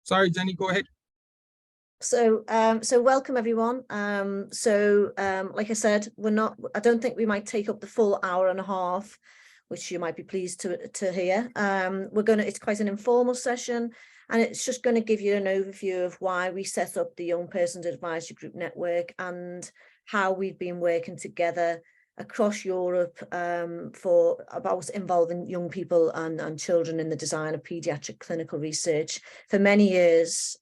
Sorry, Jenny, go ahead. So welcome everyone. Like I said, I don't think we might take up the full hour and a half, which you might be pleased to hear. It's quite an informal session, and it's just going to give you an overview of why we set up the Young Persons Advisory Group Network and how we've been working together across Europe about involving young people and children in the design of pediatric clinical research for many years.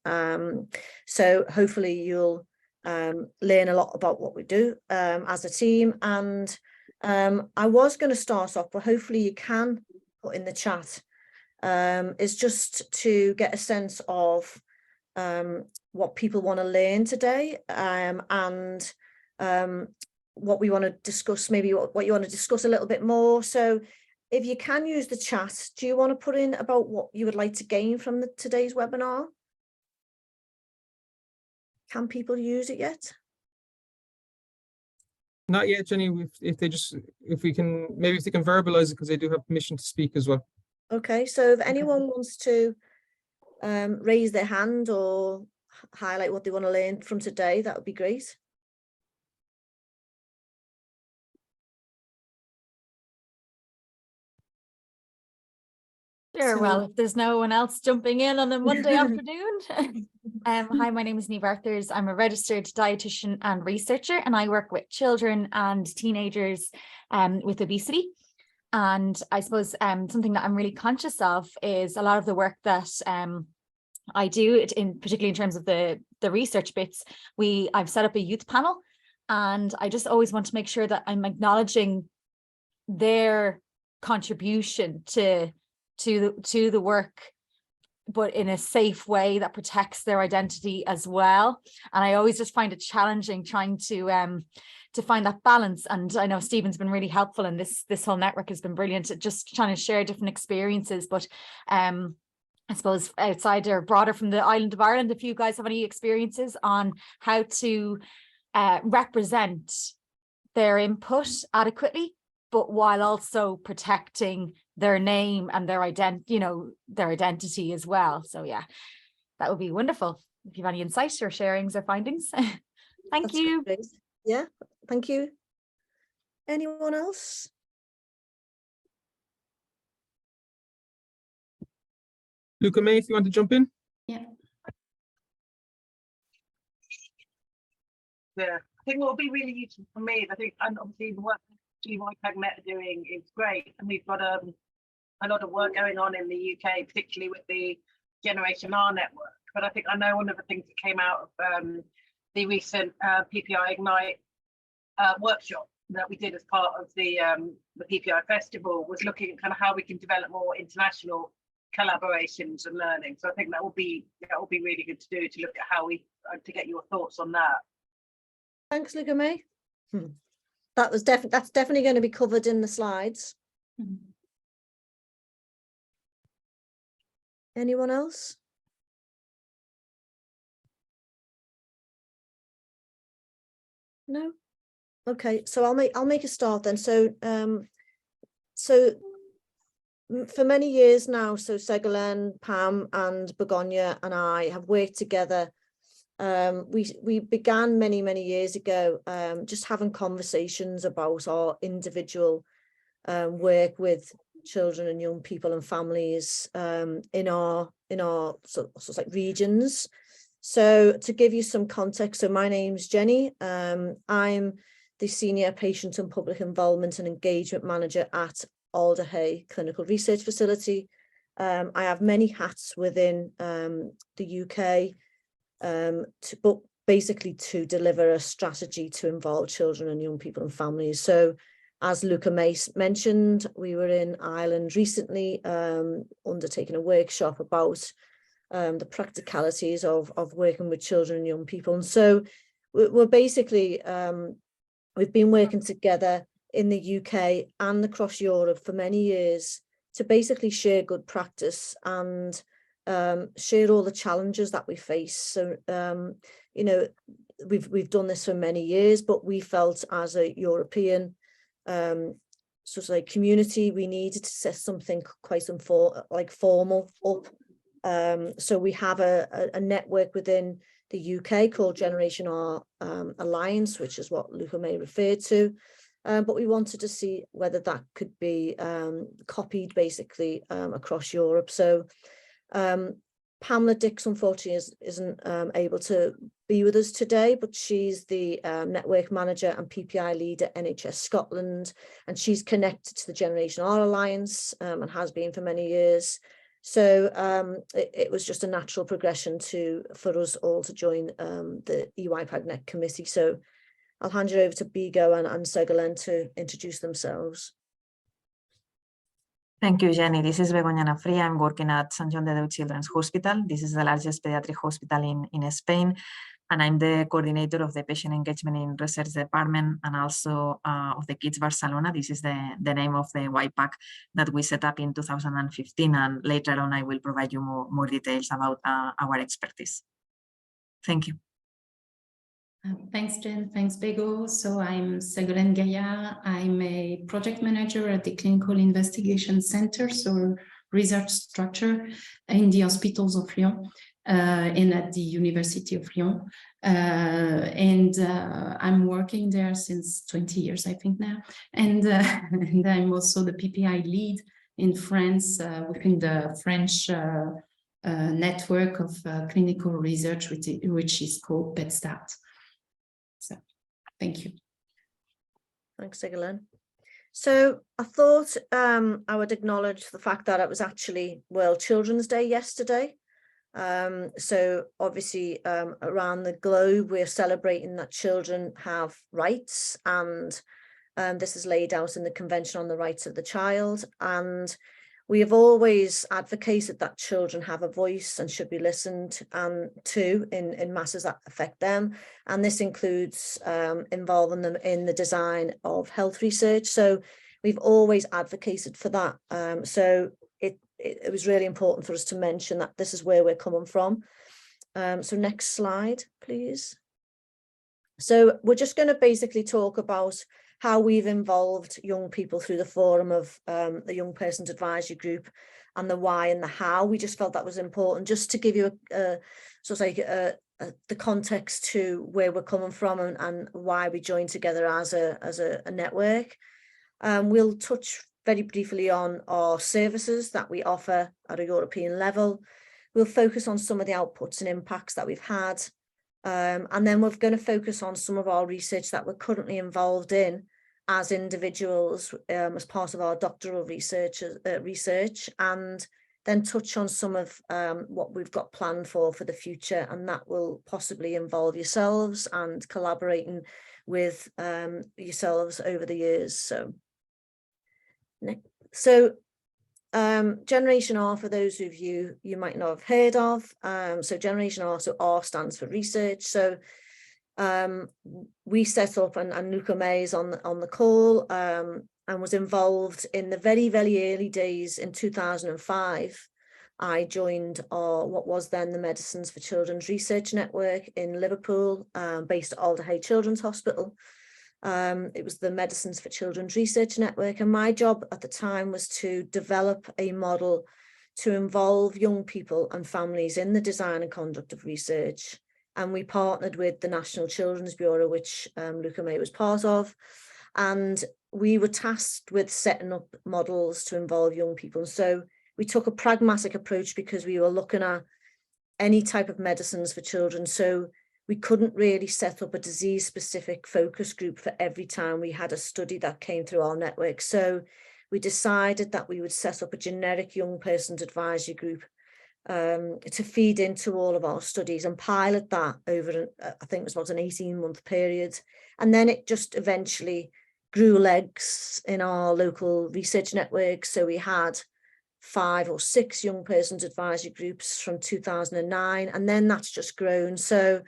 So hopefully you'll learn a lot about what we do as a team. And I was going to start off, but hopefully you can put in the chat, is just to get a sense of what people want to learn today, and what we want to discuss, maybe what you want to discuss a little bit more. So if you can use the chat, do you want to put in about what you would like to gain from today's webinar? Can people use it yet? Not yet, Jenny. If they can verbalize it, because they do have permission to speak as well. Okay, so if anyone wants to raise their hand or highlight what they want to learn from today, that would be great. Sure. Well, if there's no one else jumping in on a Monday afternoon. Hi, my name is Niamh Arthurs. I'm a registered dietitian and researcher, and I work with children and teenagers with obesity. And I suppose something that I'm really conscious of is a lot of the work that I do, particularly in terms of the research bits. I've set up a youth panel, and I just always want to make sure that I'm acknowledging their contribution to the work, but in a safe way that protects their identity as well. And I always just find it challenging trying to find that balance. And I know Stephen's been really helpful, and this whole network has been brilliant at just trying to share different experiences. But I suppose outside or broader from the island of Ireland, if you guys have any experiences on how to represent their input adequately, but while also protecting their name and their identity as well. So yeah, that would be wonderful if you have any insights or sharings or findings. Thank you. Great. Yeah, thank you. Anyone else? Luca May, if you want to jump in. Yeah, I think what will be really useful for me is, I think, and obviously the work eYPAGnet are doing is great, and we've got a lot of work going on in the UK, particularly with the Generation R network. But I know one of the things that came out of the recent eYPAGnet workshop that we did as part of the PPI festival was looking at kind of how we can develop more international collaborations and learning. So I think that will be really good to do, to look at how to get your thoughts on that. Thanks, Luca May. That's definitely going to be covered in the slides. Anyone else? No? Okay, so I'll make a start then. So for many years now, so Segalen, Pam and Begonia and I have worked together. We began many years ago just having conversations about our individual work with children and young people and families in our sort of like regions. So to give you some context, so my name's Jenny. I'm the Senior Patient and Public Involvement and Engagement Manager at Alderhay Clinical Research Facility. I have many hats within the UK, but basically to deliver a strategy to involve children and young people and families. So as Luca May mentioned, we were in Ireland recently undertaking a workshop about the practicalities of working with children and young people. And so we're basically, we've been working together in the UK and across Europe for many years to basically share good practice and share all the challenges that we face. So, you know, we've done this for many years, but we felt as a European sort of like community, we needed to set something quite formal up So we have a network within the UK called Generation R Alliance, which is what Luca may refer to. But we wanted to see whether that could be copied basically across Europe. So Pamela Dix, unfortunately, isn't able to be with us today, but she's the network manager and PPI lead at NHS Scotland, and she's connected to the Generation R Alliance and has been for many years. So it was just a natural progression for us all to join the eYPAGnet committee. So I'll hand you over to Bigo and Segalen to introduce themselves. Thank you, Jenny. This is Begoña Nafria. I'm working at St. John de Déu Children's Hospital. This is the largest pediatric hospital in Spain. And I'm the coordinator of the patient engagement in research department and also of the Kids Barcelona. This is the name of the eYPAG that we set up in 2015. And later on, I will provide you more details about our expertise. Thank you. Thanks, Jen. Thanks, Bego. So I'm Ségolène Gaillard. I'm a project manager at the Clinical Investigation Center, so research structure in the hospitals of Lyon and at the University of Lyon. I'm working there since 20 years, I think now. And I'm also the PPI lead in France within the French network of clinical research, which is called PEDSTAT. So, thank you. Thanks, Ségolène. So I thought I would acknowledge the fact that it was actually World Children's Day yesterday. So obviously around the globe, we're celebrating that children have rights, and this is laid out in the Convention on the Rights of the Child. And we have always advocated that children have a voice and should be listened to in matters that affect them. And this includes involving them in the design of health research. So we've always advocated for that. So it was really important for us to mention that this is where we're coming from. So next slide, please. So we're just going to basically talk about how we've involved young people through the forum of the Young Persons Advisory Group, and the why and the how. We just felt that was important, just to give you the context to where we're coming from and why we joined together as a network. We'll touch very briefly on our services that we offer at a European level. We'll focus on some of the outputs and impacts that we've had. And then we're going to focus on some of our research that we're currently involved in as individuals as part of our doctoral research, and then touch on some of what we've got planned for the future, and that will possibly involve yourselves and collaborating with yourselves over the years. So Generation R, for those of you might not have heard of, so Generation R, so R stands for research. So we set up, and Luca May is on the call, and was involved in the very, very early days in 2005. I joined what was then the Medicines for Children's Research Network in Liverpool, based at Alderhay Children's Hospital. It was the Medicines for Children's Research Network, and my job at the time was to develop a model to involve young people and families in the design and conduct of research. And we partnered with the National Children's Bureau, which Luca May was part of, and we were tasked with setting up models to involve young people. And so we took a pragmatic approach because we were looking at any type of medicines for children. So we couldn't really set up a disease-specific focus group for every time we had a study that came through our network. So we decided that we would set up a generic young persons advisory group to feed into all of our studies and pilot that over, I think it was about an 18-month period. And then it just eventually grew legs in our local research network. So we had 5 or 6 young persons advisory groups from 2009, and then that's just grown. So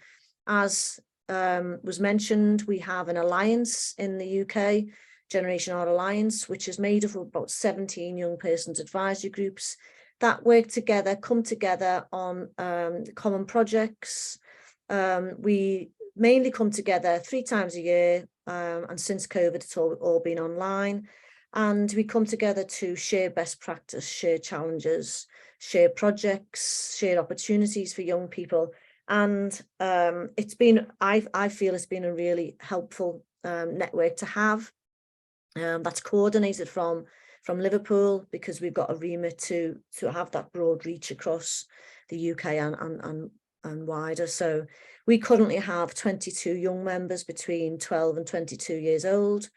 as was mentioned, we have an alliance in the UK, Generation R Alliance, which is made up of about 17 young persons advisory groups that work together, come together on common projects. We mainly come together 3 times a year, and since COVID, it's all been online. And we come together to share best practice, share challenges, share projects, share opportunities for young people. And it's been, I feel it's been a really helpful network to have. That's coordinated from Liverpool, because we've got a remit to have that broad reach across the UK and wider. So we currently have 22 young members between 12 and 22 years old.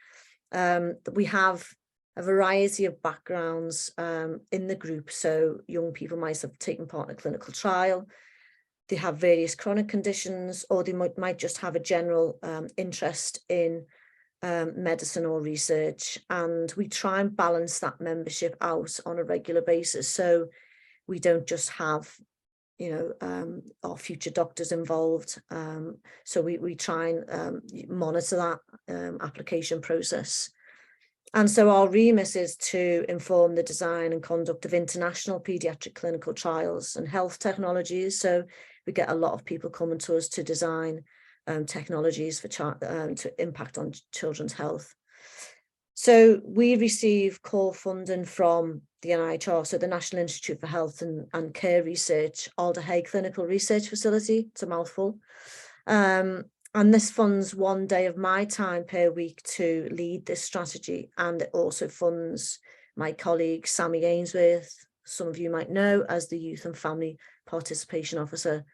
We have a variety of backgrounds in the group. So young people might have taken part in a clinical trial, they have various chronic conditions, or they might just have a general interest in medicine or research. And we try and balance that membership out on a regular basis. So we don't just have, you know, our future doctors involved. So we try and monitor that application process. And so our remit is to inform the design and conduct of international pediatric clinical trials and health technologies. So we get a lot of people coming to us to design technologies for to impact on children's health. So we receive core funding from the NIHR, so the National Institute for Health and Care Research, Alder Hey Clinical Research Facility. It's a mouthful. And this funds 1 day of my time per week to lead this strategy. And it also funds my colleague, Sammy Ainsworth, some of you might know, as the Youth and Family Participation Officer.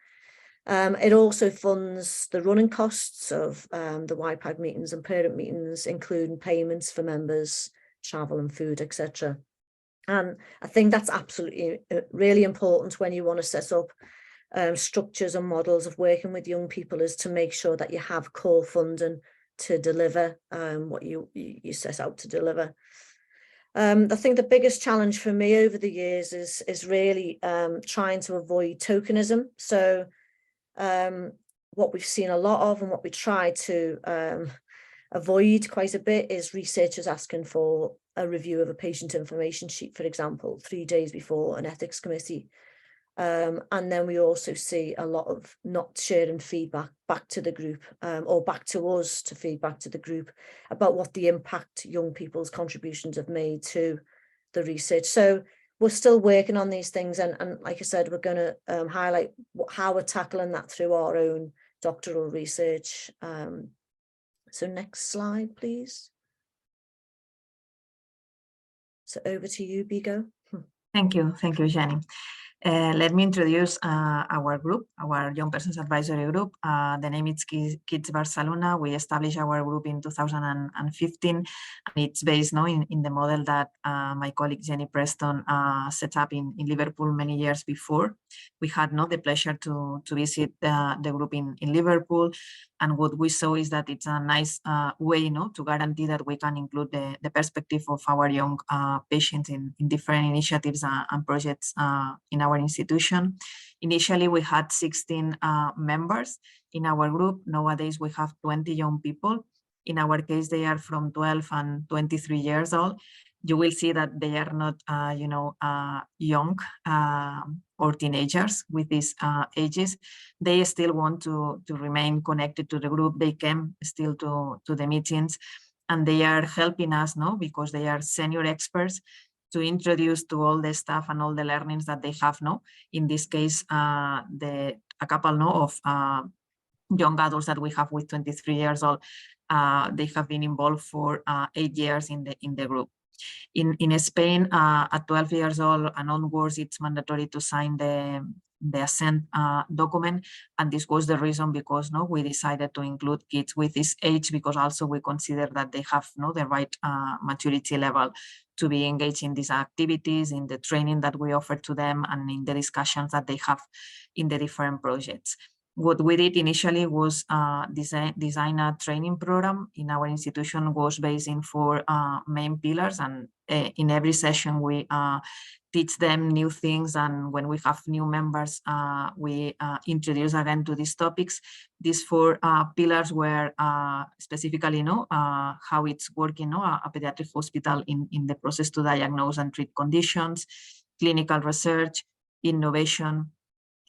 It also funds the running costs of the eYPAG meetings and parent meetings, including payments for members, travel and food, etc. And I think that's absolutely really important when you want to set up structures and models of working with young people, is to make sure that you have core funding to deliver what you set out to deliver. I think the biggest challenge for me over the years is really trying to avoid tokenism. So what we've seen a lot of, and what we try to avoid quite a bit, is researchers asking for a review of a patient information sheet, for example, 3 days before an ethics committee. And then we also see a lot of not sharing feedback back to the group, or back to us to feedback to the group about what the impact young people's contributions have made to the research. So we're still working on these things, and like I said, we're going to highlight how we're tackling that through our own doctoral research. So next slide, please. So over to you, Bigo. Thank you, Jenny. Let me introduce our group, our Young Persons Advisory Group. The name is Kids Barcelona. We established our group in 2015, and it's based now in the model that my colleague Jenny Preston set up in Liverpool many years before. We had the pleasure to visit the group in Liverpool, and what we saw is that it's a nice way to guarantee that we can include the perspective of our young patients in different initiatives and projects in our institution. Initially, we had 16 members in our group. Nowadays, we have 20 young people. In our case, they are from 12 and 23 years old. You will see that they are not, young or teenagers with these ages. They still want to remain connected to the group. They came still to the meetings, and they are helping us because they are senior experts to introduce to all the staff and all the learnings that they have in this case, a couple of young adults that we have with 23 years old, they have been involved for 8 years in the group. In Spain, at 12 years old and onwards, it's mandatory to sign the assent document, and this was the reason because we decided to include kids with this age, because also we consider that they have the right maturity level to be engaged in these activities, in the training that we offer to them, and in the discussions that they have in the different projects. What we did initially was design a training program in our institution, was based in 4 main pillars, and in every session we teach them new things, and when we have new members, we introduce again to these topics. These 4 pillars were specifically how it's working, a pediatric hospital in the process to diagnose and treat conditions, clinical research, innovation,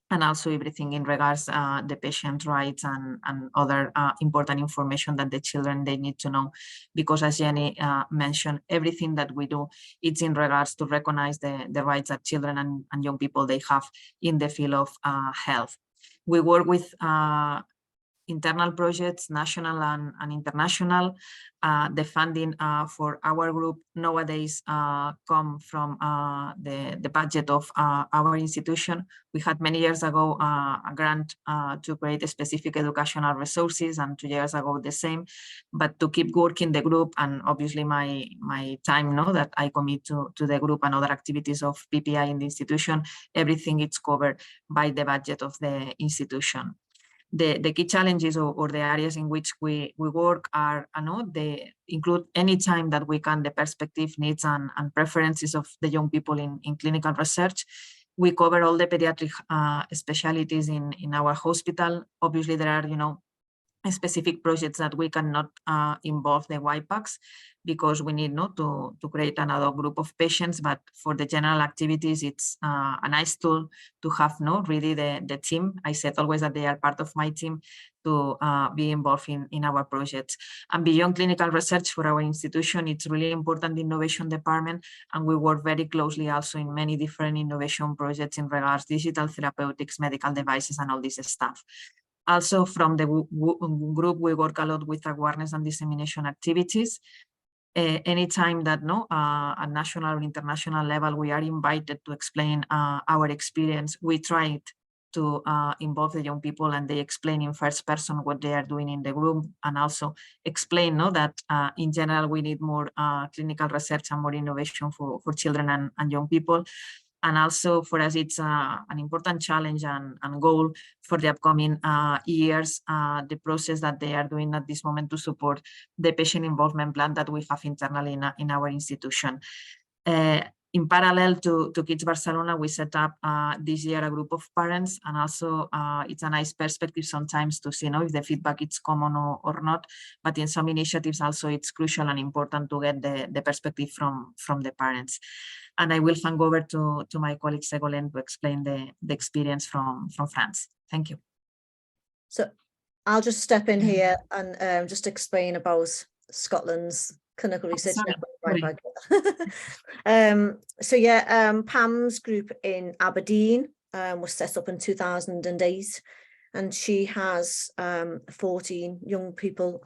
and also everything in regards the patient rights and other important information that the children they need to know, because as Jenny mentioned, everything that we do, it's in regards to recognize the rights that children and young people they have in the field of health. We work with internal projects, national and international. The funding for our group nowadays come from the budget of our institution. We had many years ago a grant to create specific educational resources, and 2 years ago the same. But to keep working the group, and obviously my time that I commit to the group and other activities of PPI in the institution, everything is covered by the budget of the institution. The key challenges or the areas in which we work are, they include any time that we can, the perspective, needs and preferences of the young people in clinical research. We cover all the pediatric specialties in our hospital. Obviously, there are, specific projects that we cannot involve the eYPAGs because we need to create another group of patients, but for the general activities, it's a nice tool to have really the team. I said always that they are part of my team to be involved in our projects. And beyond clinical research for our institution, it's really important the innovation department, and we work very closely also in many different innovation projects in regards digital therapeutics, medical devices, and all this stuff. Also from the group, we work a lot with awareness and dissemination activities. Anytime that at national or international level, we are invited to explain our experience, we try to involve the young people and they explain in first person what they are doing in the group, and also explain that in general, we need more clinical research and more innovation for children and young people. And also for us, it's an important challenge and goal for the upcoming years, the process that they are doing at this moment to support the patient involvement plan that we have internally in our institution. In parallel to Kids Barcelona, we set up this year a group of parents, and also it's a nice perspective sometimes to see if the feedback is common or not, but in some initiatives also it's crucial and important to get the perspective from the parents. And I will hand over to my colleague Ségolène to explain the experience from France. Thank you. So I'll just step in here and just explain about Scotland's clinical research network. So yeah, Pam's group in Aberdeen was set up in 2008, and she has 14 young people,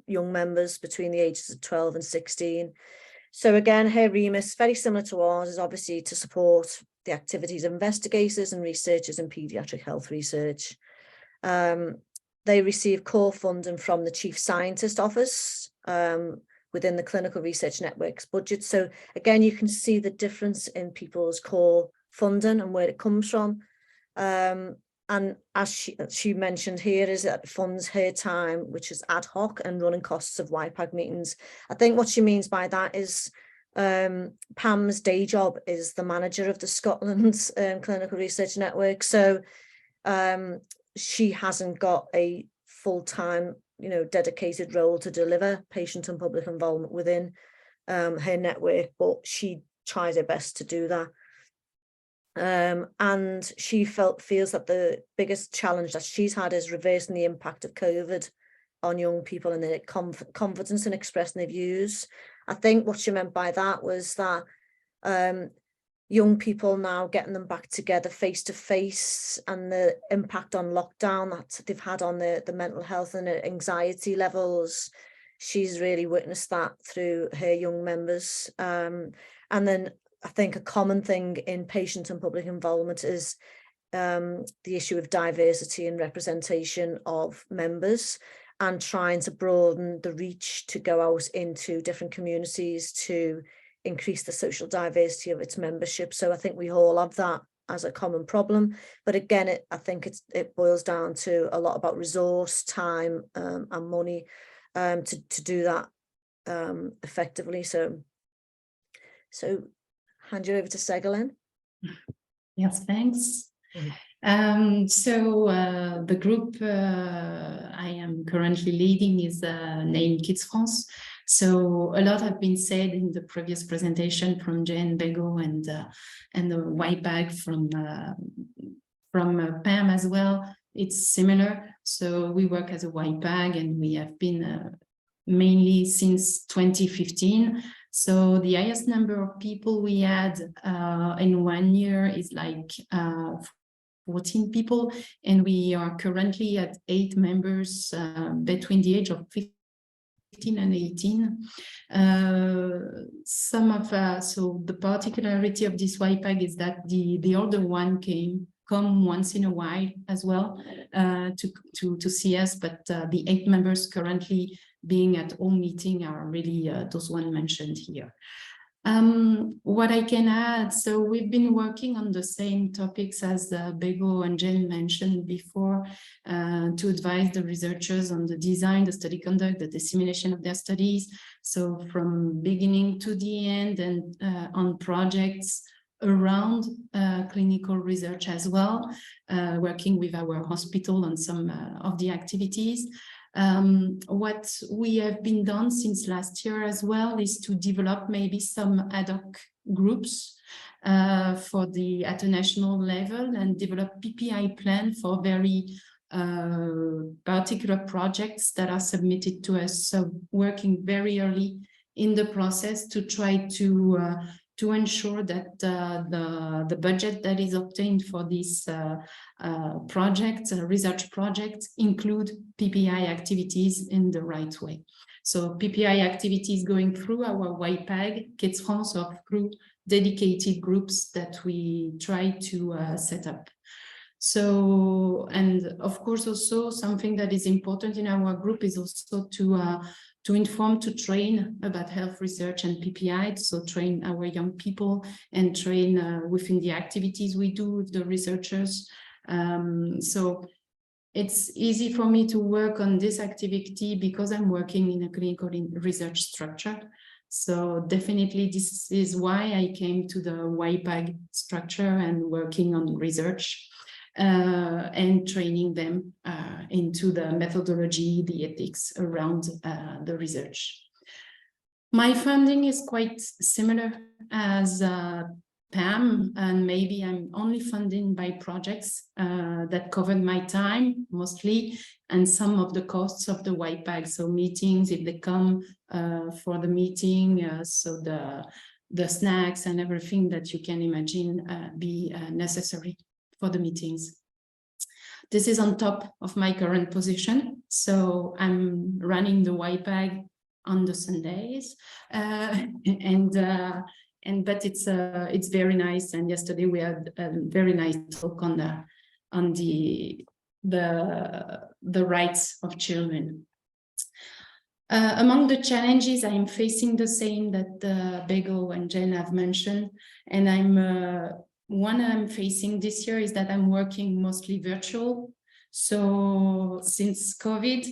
young members between the ages of 12 and 16. So again, her remit is very similar to ours, is obviously to support the activities of investigators and researchers in paediatric health research. They receive core funding from the Chief Scientist Office within the Clinical Research Network's budget. So again, you can see the difference in people's core funding and where it comes from. And as she mentioned here, is that it funds her time, which is ad hoc and running costs of eYPAG meetings. I think what she means by that is Pam's day job is the manager of the Scotland's Clinical Research Network. So she hasn't got a full-time, dedicated role to deliver patient and public involvement within her network, but she tries her best to do that. And she feels that the biggest challenge that she's had is reversing the impact of COVID on young people and their confidence in expressing their views. I think what she meant by that was that young people now, getting them back together face to face, and the impact on lockdown that they've had on the mental health and anxiety levels. She's really witnessed that through her young members. And then I think a common thing in patient and public involvement is the issue of diversity and representation of members, and trying to broaden the reach to go out into different communities to increase the social diversity of its membership. So I think we all have that as a common problem. But again, I think it boils down to a lot about resource, time, and money to do that effectively. So hand you over to Ségolène. Yes, thanks. So the group I am currently leading is named Kids France. So a lot have been said in the previous presentation from Jane Bego and the eYPAG from PAM as well. It's similar. So we work as a eYPAG, and we have been mainly since 2015. So the highest number of people we had in 1 year is like 14 people, and we are currently at 8 members between the age of 15 and 18. So the particularity of this eYPAG is that the older one come once in a while as well to see us, but the 8 members currently being at all meeting are really those one mentioned here. What I can add, so we've been working on the same topics as Bego and Jen mentioned before, to advise the researchers on the design, the study conduct, the dissemination of their studies. So from beginning to the end, and on projects around clinical research as well, working with our hospital on some of the activities. What we have been done since last year as well is to develop maybe some ad hoc groups at a national level, and develop PPI plan for very particular projects that are submitted to us. So working very early in the process to try to ensure that the budget that is obtained for these projects, research projects, include PPI activities in the right way. So PPI activities going through our eYPAG, Kids France, or through dedicated groups that we try to set up. So, and of course also something that is important in our group is also to inform, to train about health research and PPI, so train our young people and train within the activities we do with the researchers. So it's easy for me to work on this activity because I'm working in a clinical research structure. So definitely this is why I came to the eYPAG structure and working on research. And training them into the methodology, the ethics around the research. My funding is quite similar as PAM, and maybe I'm only funding by projects that covered my time mostly, and some of the costs of the eYPAG, so meetings if they come for the meeting, so the snacks and everything that you can imagine be necessary for the meetings. This is on top of my current position. So I'm running the eYPAG on the Sundays, but it's very nice. And yesterday we had a very nice talk on the rights of children. Among the challenges, I'm facing the same that Bego and Jen have mentioned, and one I'm facing this year is that I'm working mostly virtual. So since COVID,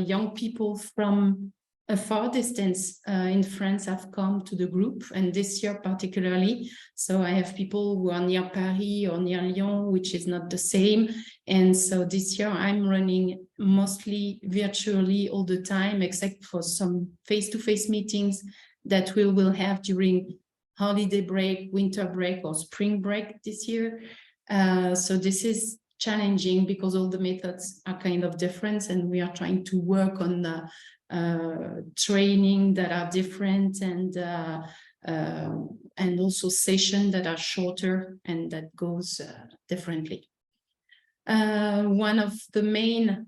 young people from a far distance in France have come to the group, and this year particularly. So I have people who are near Paris or near Lyon, which is not the same. And so this year I'm running mostly virtually all the time, except for some face-to-face meetings that we will have during holiday break, winter break, or spring break this year. So this is challenging because all the methods are kind of different, and we are trying to work on the training that are different, and also sessions that are shorter and that goes differently. One of the main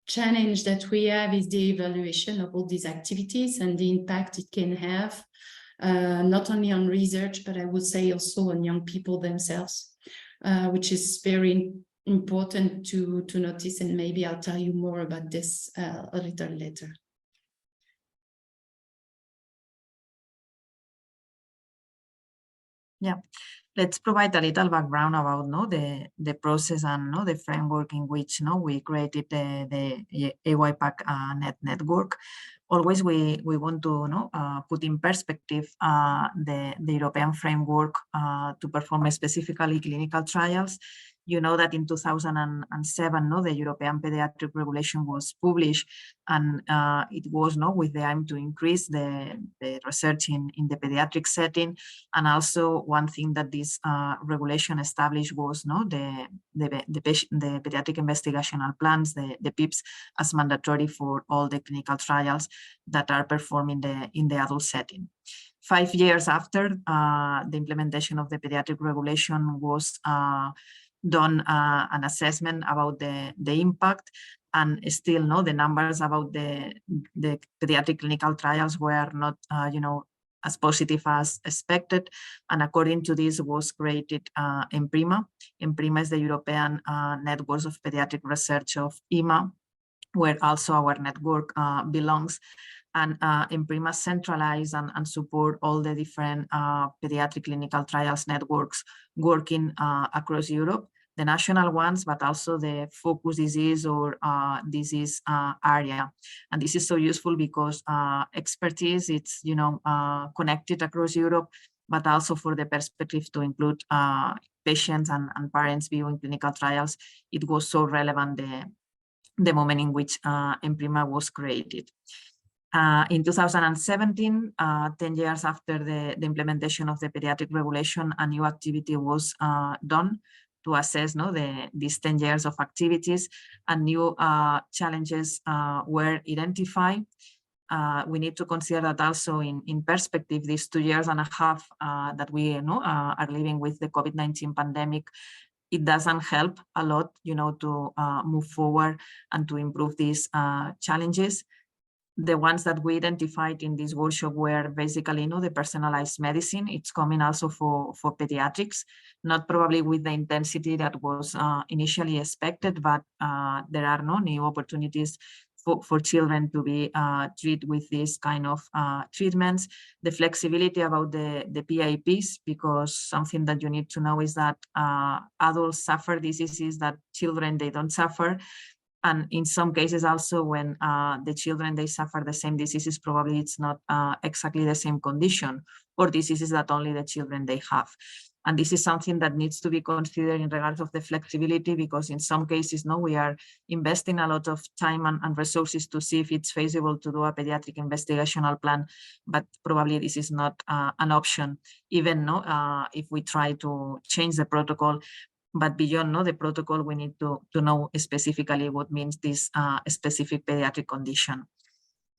challenge that we have is the evaluation of all these activities and the impact it can have, not only on research, but I would say also on young people themselves, which is very important to notice, and maybe I'll tell you more about this a little later. Yeah, let's provide a little background about the process and the framework in which we created the eYPAGnet network. Always we want to put in perspective the European framework to perform specifically clinical trials. You know that in 2007, no, the European pediatric regulation was published, and it was with the aim to increase the research in the pediatric setting. And also one thing that this regulation established was the pediatric investigational plans, the PIPs, as mandatory for all the clinical trials that are performed in the adult setting. 5 years after the implementation of the pediatric regulation was done an assessment about the impact, and still the numbers about the pediatric clinical trials were not as positive as expected. And according to this was created EMPRIMA. EMPRIMA is the European Networks of Pediatric Research of EMA, where also our network belongs. And EMPRIMA centralize and support all the different pediatric clinical trials networks working across Europe, the national ones, but also the focus disease or disease area. And this is so useful because expertise, it's connected across Europe, but also for the perspective to include patients and parents viewing clinical trials, it was so relevant the moment in which EMPRIMA was created. In 2017, 10 years after the implementation of the pediatric regulation, a new activity was done to assess these 10 years of activities, and new challenges were identified. We need to consider that also in perspective, these 2.5 years that we are living with the COVID-19 pandemic, it doesn't help a lot, to move forward and to improve these challenges. The ones that we identified in this workshop were basically, the personalized medicine. It's coming also for pediatrics, not probably with the intensity that was initially expected, but there are no new opportunities for children to be treated with this kind of treatments. The flexibility about the PIPs, because something that you need to know is that adults suffer diseases that children, they don't suffer. And in some cases also when the children, they suffer the same diseases, probably it's not exactly the same condition or diseases that only the children they have. And this is something that needs to be considered in regards of the flexibility, because in some cases, we are investing a lot of time and resources to see if it's feasible to do a pediatric investigational plan, but probably this is not an option, even if we try to change the protocol. But beyond the protocol, we need to know specifically what means this specific pediatric condition.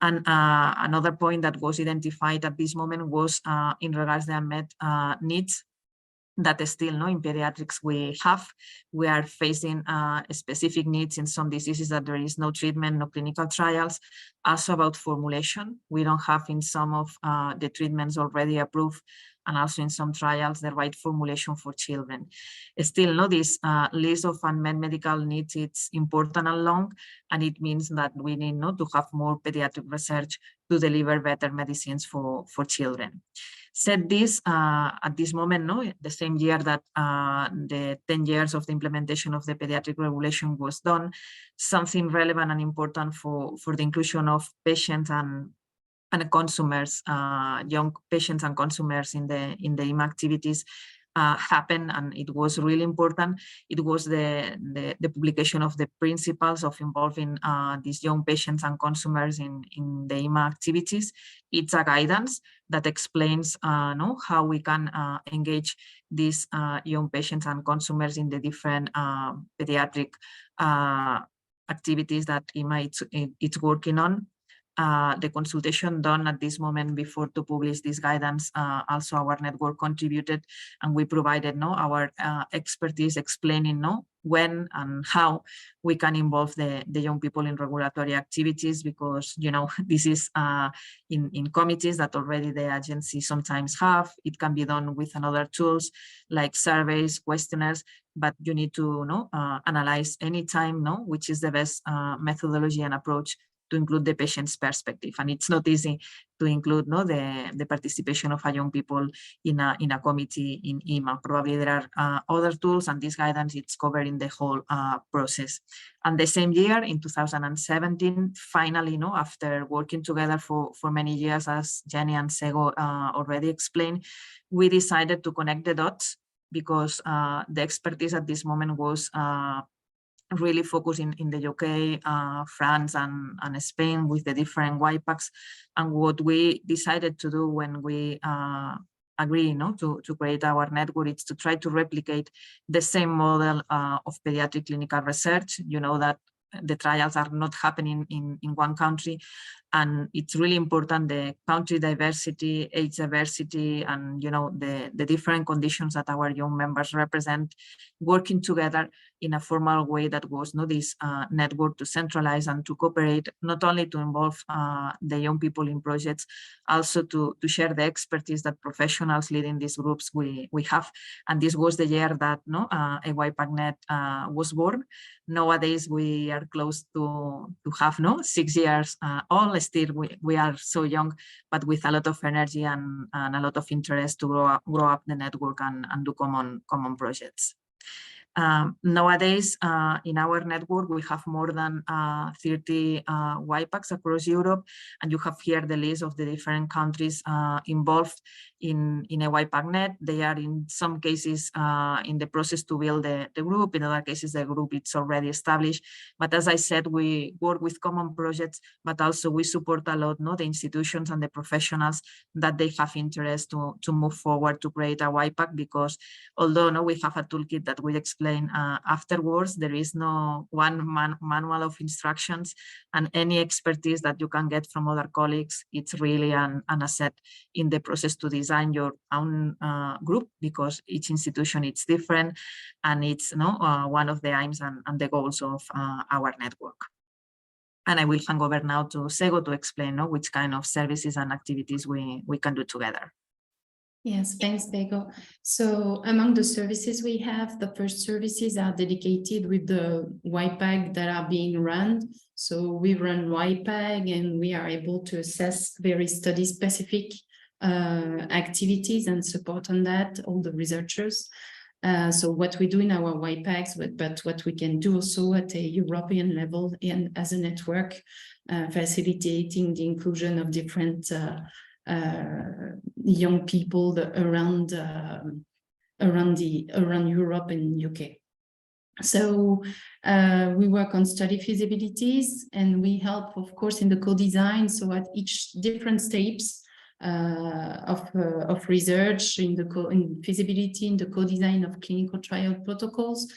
And another point that was identified at this moment was in regards to unmet needs that still in pediatrics we are facing specific needs in some diseases that there is no treatment, no clinical trials. Also about formulation, we don't have in some of the treatments already approved, and also in some trials the right formulation for children. Still, this list of unmet medical needs, it's important and long, and it means that we need to have more pediatric research to deliver better medicines for children. Said this, at this moment, the same year that the 10 years of the implementation of the pediatric regulation was done, something relevant and important for the inclusion of patients and consumers, young patients and consumers in the EMA activities happened, and it was really important. It was the publication of the principles of involving these young patients and consumers in the EMA activities. It's a guidance that explains how we can engage these young patients and consumers in the different pediatric activities that EMA it's working on. The consultation done at this moment before to publish this guidance, also our network contributed, and we provided our expertise explaining when and how we can involve the young people in regulatory activities, because this is in committees that already the agency sometimes have. It can be done with another tools like surveys, questionnaires, but you need to analyze anytime which is the best methodology and approach to include the patient's perspective. And it's not easy to include the participation of young people in a committee in EMA. Probably there are other tools, and this guidance it's covering the whole process. And the same year, in 2017, finally, after working together for many years, as Jenny and Sego already explained, we decided to connect the dots because the expertise at this moment was really focused in the UK, France, and Spain with the different eYPAGs. And what we decided to do when we agree to create our network is to try to replicate the same model of pediatric clinical research. You know that the trials are not happening in one country, and it's really important the country diversity, age diversity, and the different conditions that our young members represent, working together in a formal way that was this network to centralize and to cooperate, not only to involve the young people in projects, also to share the expertise that professionals leading these groups we have. And this was the year that eYPAGnet was born. Nowadays we are close to have 6 years old. Still we are so young, but with a lot of energy and a lot of interest to grow up the network and do common projects. Nowadays, in our network, we have more than 30 eYPAGs across Europe, and you have here the list of the different countries involved in eYPAGnet. They are in some cases in the process to build the group. In other cases, the group is already established. But as I said, we work with common projects, but also we support a lot the institutions and the professionals that they have interest to move forward to create a eYPAG, because although we have a toolkit that we explain afterwards, there is no one manual of instructions, and any expertise that you can get from other colleagues, it's really an asset in the process to design your own group, because each institution is different, and it's one of the aims and the goals of our network. And I will hand over now to Sego to explain which kind of services and activities we can do together. Yes, thanks, Bego. So among the services we have, the first services are dedicated with the eYPAG that are being run. So we run eYPAG, and we are able to assess very study-specific activities and support on that, all the researchers. So what we do in our eYPAGs, but what we can do also at a European level and as a network, facilitating the inclusion of different young people around Europe and UK. So we work on study feasibilities, and we help, of course, in the co-design. So at each different steps of research, in feasibility, in the co-design of clinical trial protocols,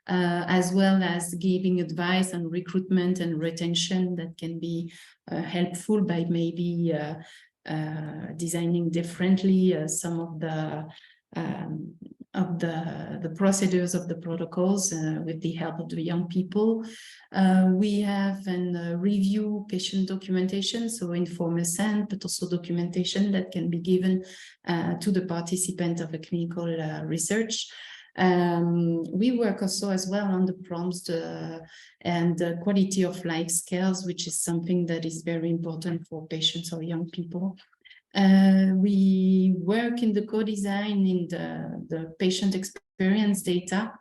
as well as giving advice on recruitment and retention that can be helpful by maybe designing differently some of the procedures of the protocols with the help of the young people. We have and review patient documentation, so inform assent, but also documentation that can be given to the participant of a clinical research. We work also as well on the prompts and the quality of life scales, which is something that is very important for patients or young people. We work in the co-design in the patient experience data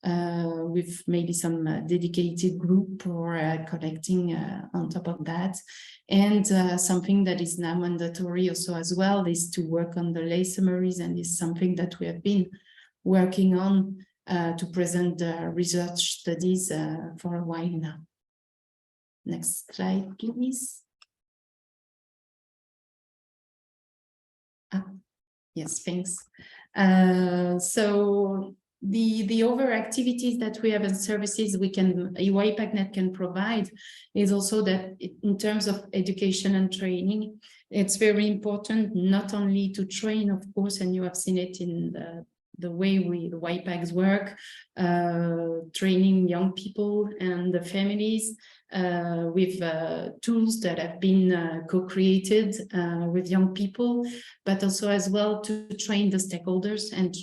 with maybe some dedicated group or collecting on top of that. And something that is now mandatory also as well is to work on the lay summaries, and is something that we have been working on to present the research studies for a while now. Next slide, please. Yes, thanks. So the other activities that we have and services eYPAGnet can provide is also that in terms of education and training, it's very important not only to train, of course, and you have seen it in the way the eYPAGs work, training young people and the families with tools that have been co-created with young people, but also as well to train the stakeholders and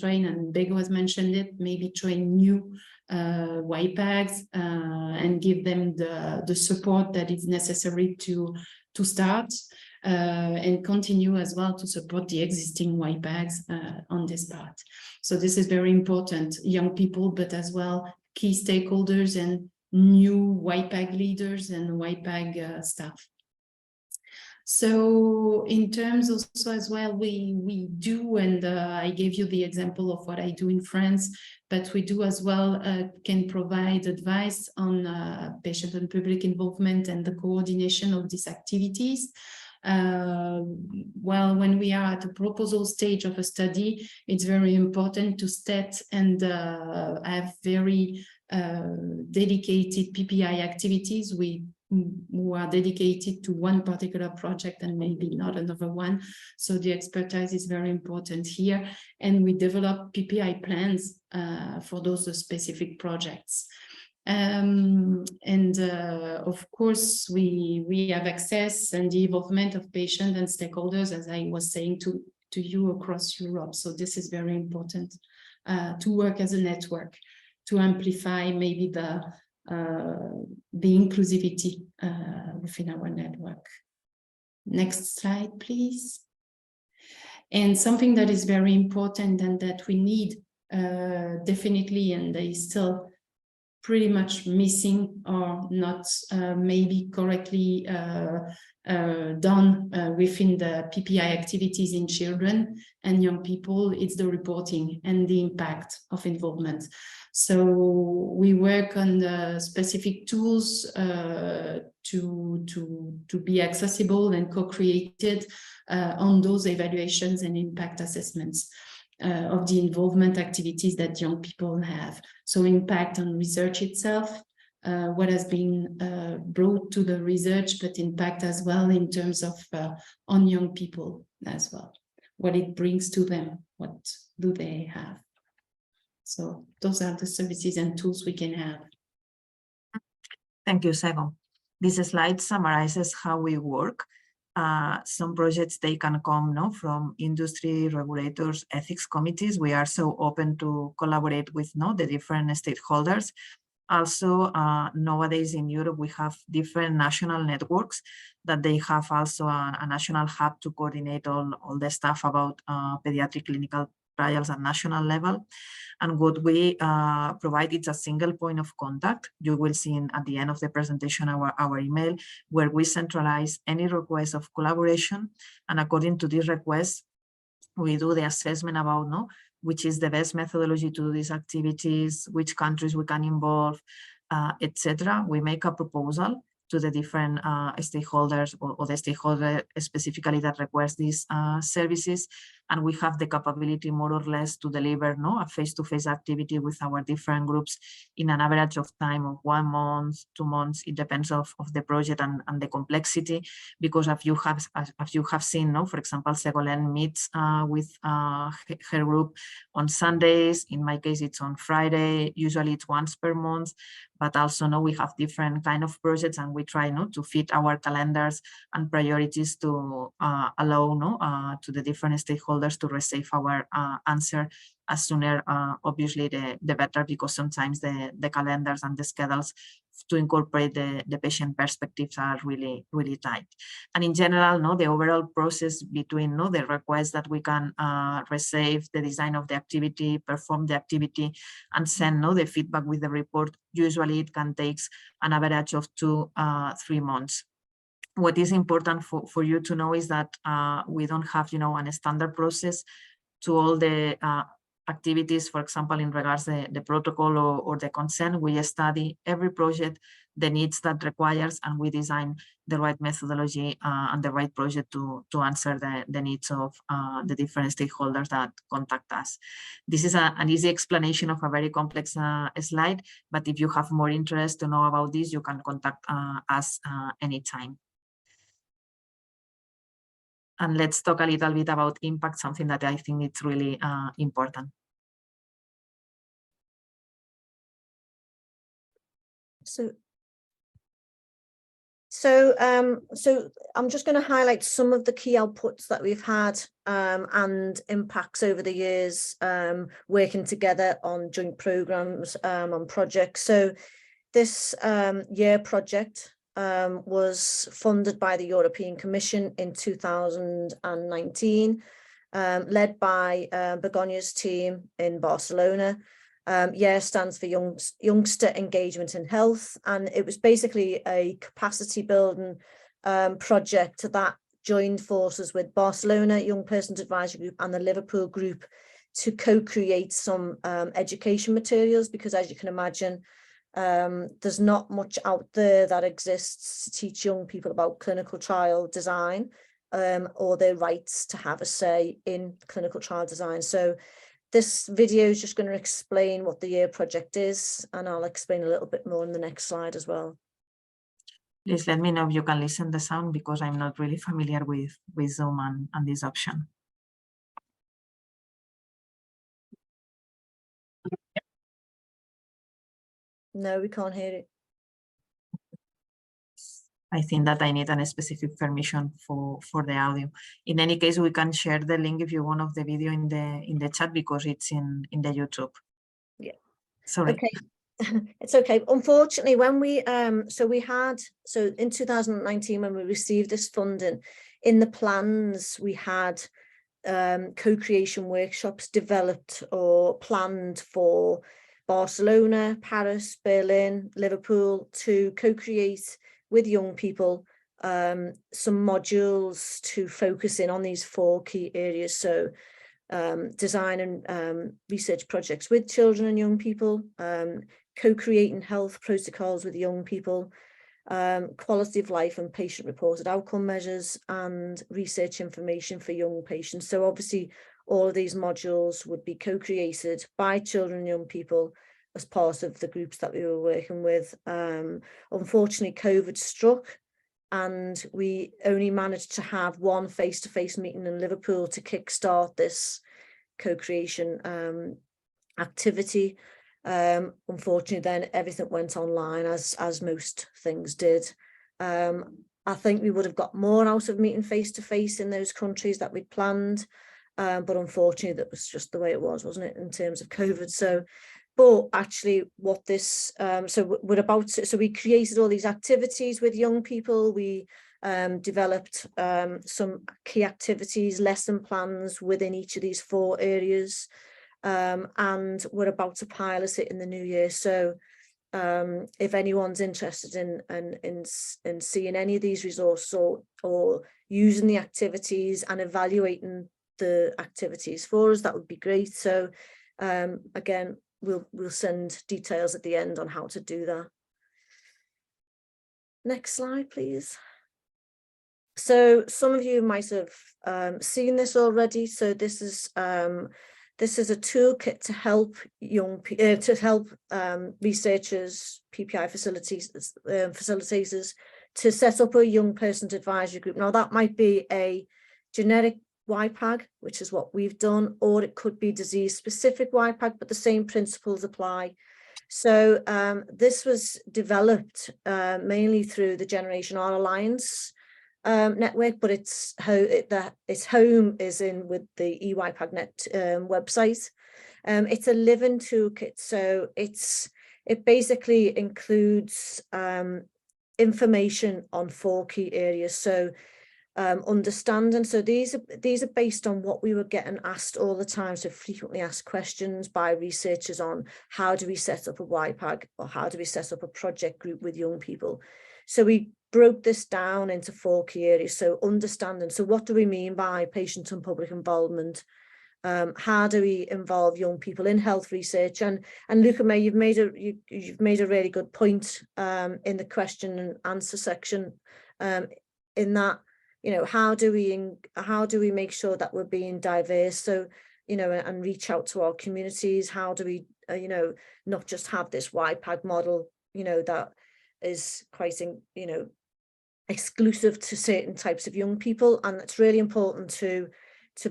Bego has mentioned it, maybe train new eYPAGs and give them the support that is necessary to start and continue as well to support the existing eYPAGs on this part. So this is very important, young people, but as well key stakeholders and new eYPAG leaders and eYPAG staff. So in terms also as well, we do, and I gave you the example of what I do in France, but we do as well can provide advice on patient and public involvement and the coordination of these activities. Well, when we are at the proposal stage of a study, it's very important to state and have very dedicated PPI activities who are dedicated to one particular project and maybe not another one. So the expertise is very important here. And we develop PPI plans for those specific projects. Of course, we have access and the involvement of patients and stakeholders, as I was saying, to you across Europe. So this is very important to work as a network, to amplify maybe the inclusivity within our network. Next slide, please. And something that is very important and that we need definitely, and is still pretty much missing or not maybe correctly done within the PPI activities in children and young people, it's the reporting and the impact of involvement. So we work on the specific tools to be accessible and co-created on those evaluations and impact assessments of the involvement activities that young people have. So impact on research itself, what has been brought to the research, but impact as well in terms of on young people as well, what it brings to them, what do they have. So those are the services and tools we can have. Thank you, Sego. This slide summarizes how we work. Some projects, they can come from industry, regulators, ethics committees. We are so open to collaborate with the different stakeholders. Also, nowadays in Europe, we have different national networks that they have also a national hub to coordinate all the stuff about pediatric clinical trials at national level. And what we provide is a single point of contact. You will see at the end of the presentation our email, where we centralize any request of collaboration. And according to this request, we do the assessment about which is the best methodology to do these activities, which countries we can involve, etc. We make a proposal to the different stakeholders or the stakeholder specifically that request these services. And we have the capability more or less to deliver a face-to-face activity with our different groups in an average of time of 1 month, 2 months. It depends of the project and the complexity, because as you have seen, for example, Ségolène meets with her group on Sundays. In my case, it's on Friday. Usually it's once per month, but also we have different kind of projects, and we try to fit our calendars and priorities to allow to the different stakeholders to receive our answer as sooner, obviously the better, because sometimes the calendars and the schedules to incorporate the patient perspectives are really, really tight. And in general, the overall process between the request that we can receive, the design of the activity, perform the activity, and send the feedback with the report, usually it can take an average of 2-3 months. What is important for you to know is that we don't have, a standard process to all the activities, for example, in regards the protocol or the consent. We study every project, the needs that requires, and we design the right methodology and the right project to answer the needs of the different stakeholders that contact us. This is an easy explanation of a very complex slide, but if you have more interest to know about this, you can contact us anytime. And let's talk a little bit about impact, something that I think it's really important. So I'm just going to highlight some of the key outputs that we've had and impacts over the years working together on joint programs, on projects. So this year project was funded by the European Commission in 2019, led by Begonya's team in Barcelona. YEAR stands for Youngster Engagement in Health, and it was basically a capacity building project that joined forces with Barcelona Young Persons Advisory Group and the Liverpool group to co-create some education materials, because as you can imagine, there's not much out there that exists to teach young people about clinical trial design or their rights to have a say in clinical trial design. So this video is just going to explain what the year project is, and I'll explain a little bit more in the next slide as well. Please let me know if you can listen the sound, because I'm not really familiar with Zoom and this option. No, we can't hear it. I think that I need a specific permission for the audio. In any case, we can share the link if you want of the video in the chat, because it's in the YouTube. Yeah. Sorry. Okay. It's okay. Unfortunately, when we so in 2019, when we received this funding, in the plans we had co-creation workshops developed or planned for Barcelona, Paris, Berlin, Liverpool, to co-create with young people some modules to focus in on these 4 key areas. So design and research projects with children and young people, co-creating health protocols with young people, quality of life and patient-reported outcome measures, and research information for young patients. So obviously all of these modules would be co-created by children and young people as part of the groups that we were working with. Unfortunately, COVID struck, and we only managed to have one face-to-face meeting in Liverpool to kickstart this co-creation activity. Unfortunately, then everything went online, as most things did. I think we would have got more out of meeting face-to-face in those countries that we'd planned, but unfortunately that was just the way it was, wasn't it, in terms of COVID. So but actually what this so we created all these activities with young people. We developed some key activities, lesson plans within each of these 4 areas, and we're about to pilot it in the new year. So if anyone's interested in seeing any of these resources or using the activities and evaluating the activities for us, that would be great. So again, we'll send details at the end on how to do that. Next slide, please. So some of you might have seen this already. So this is a toolkit to help researchers, PPI facilitators to set up a young person's advisory group. Now that might be a generic eYPAG, which is what we've done, or it could be disease-specific eYPAG, but the same principles apply. So this was developed mainly through the Generation R Alliance network, but its home is in with the eYPAGnet website. It's a living toolkit, so it basically includes information on 4 key areas. So understanding, so these are based on what we were getting asked all the time, so frequently asked questions by researchers on how do we set up a eYPAG, or how do we set up a project group with young people. So we broke this down into 4 key areas. So understanding, so what do we mean by patient and public involvement? How do we involve young people in health research? And Luca May, you've made a really good point in the question and answer section, in that, you know, how do we make sure that we're being diverse? So, you know, and reach out to our communities. How do we, you know, not just have this eYPAG model, you know, that is quite, you know, exclusive to certain types of young people. And it's really important to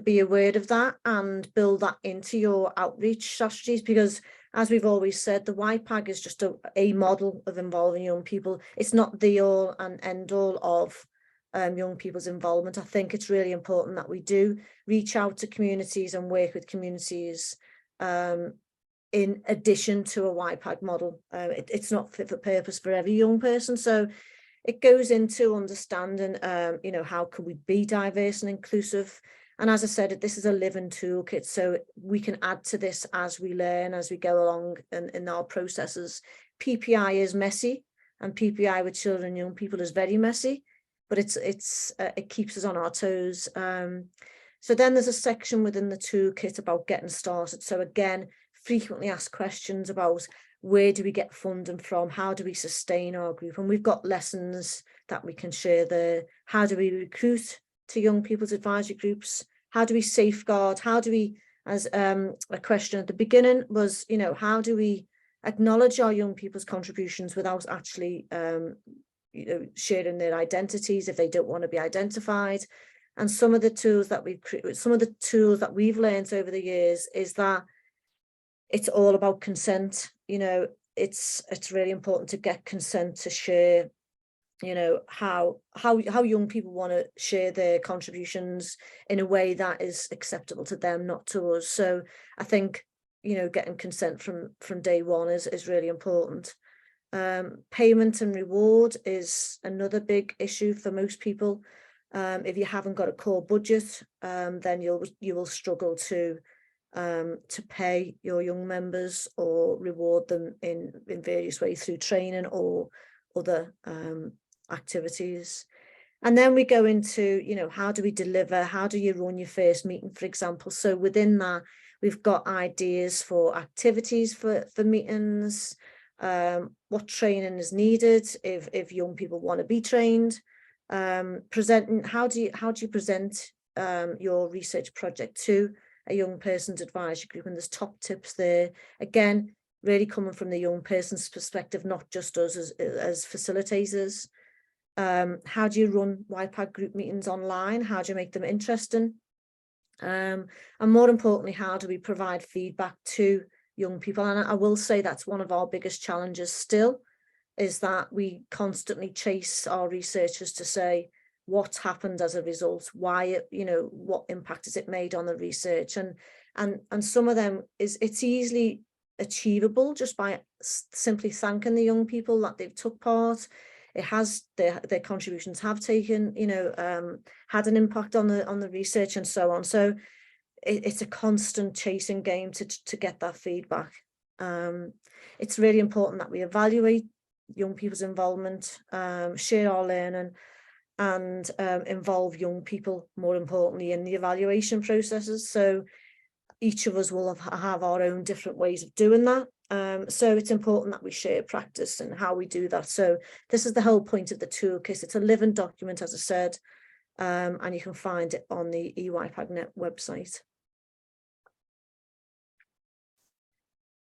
be aware of that and build that into your outreach strategies, because as we've always said, the eYPAG is just a model of involving young people. It's not the all and end all of young people's involvement. I think it's really important that we do reach out to communities and work with communities in addition to a eYPAG model. It's not fit for purpose for every young person. So it goes into understanding, you know, how can we be diverse and inclusive? And as I said, this is a living toolkit, so we can add to this as we learn, as we go along in our processes. PPI is messy, and PPI with children and young people is very messy. but it keeps us on our toes. So then there's a section within the toolkit about getting started. So again, frequently asked questions about where do we get funding from? How do we sustain our group? And we've got lessons that we can share there. How do we recruit to young people's advisory groups? How do we safeguard? How do we, as a question at the beginning was, you know, how do we acknowledge our young people's contributions without actually, you know, sharing their identities if they don't want to be identified? And some of the tools that we've learned over the years is that it's all about consent. You know, it's really important to get consent to share, you know, how young people want to share their contributions in a way that is acceptable to them, not to us. So I think, you know, getting consent from day one is really important. Payment and reward is another big issue for most people. If you haven't got a core budget, then you will struggle to pay your young members or reward them in various ways through training or other activities. And then we go into, you know, how do we deliver? How do you run your first meeting, for example? So within that, we've got ideas for activities for meetings, what training is needed if young people want to be trained, presenting, how do you present your research project to a young person's advisory group, and there's top tips there, again really coming from the young person's perspective, not just us as facilitators. How do you run eYPAG group meetings online? How do you make them interesting? And more importantly, how do we provide feedback to young people? And I will say that's one of our biggest challenges still, is that we constantly chase our researchers to say what's happened as a result, why, you know, what impact has it made on the research, and some of them it's easily achievable just by simply thanking the young people that they've took part. It has their contributions have taken, you know, had an impact on the research and so on. So it's a constant chasing game to get that feedback. It's really important that we evaluate young people's involvement, share our learning, and involve young people, more importantly, in the evaluation processes. So each of us will have our own different ways of doing that. So it's important that we share practice and how we do that. So this is the whole point of the toolkit. It's a living document, as I said, and you can find it on the eYPAGnet website.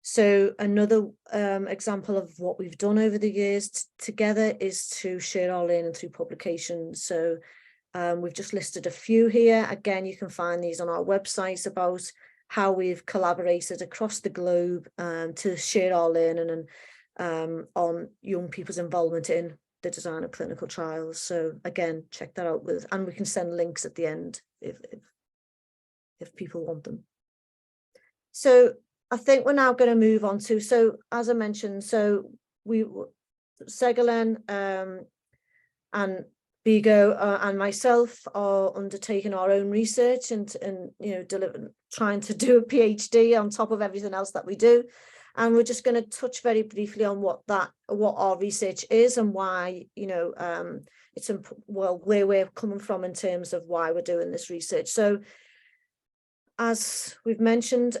So another example of what we've done over the years together is to share our learning through publications. So we've just listed a few here. Again, you can find these on our website about how we've collaborated across the globe to share our learning and on young people's involvement in the design of clinical trials. So again, check that out and we can send links at the end if people want them. So I think we're now going to move on to, so as I mentioned, so Segalen and Bigo and myself are undertaking our own research and you know, trying to do a PhD on top of everything else that we do. And we're just going to touch very briefly on what our research is and why, you know, where we're coming from in terms of why we're doing this research. So as we've mentioned,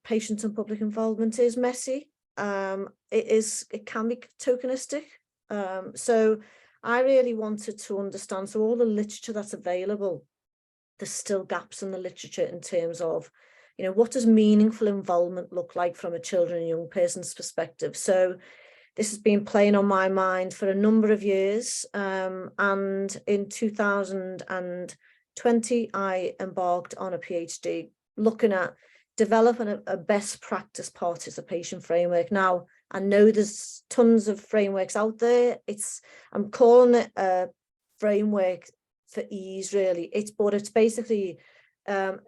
patient and public involvement is messy. It can be tokenistic. So I really wanted to understand, so all the literature that's available, there's still gaps in the literature in terms of, you know, what does meaningful involvement look like from a children and young person's perspective? So this has been playing on my mind for a number of years. And in 2020, I embarked on a PhD looking at developing a best practice participation framework. Now, I know there's tons of frameworks out there. I'm calling it a framework for ease, really. But it's basically going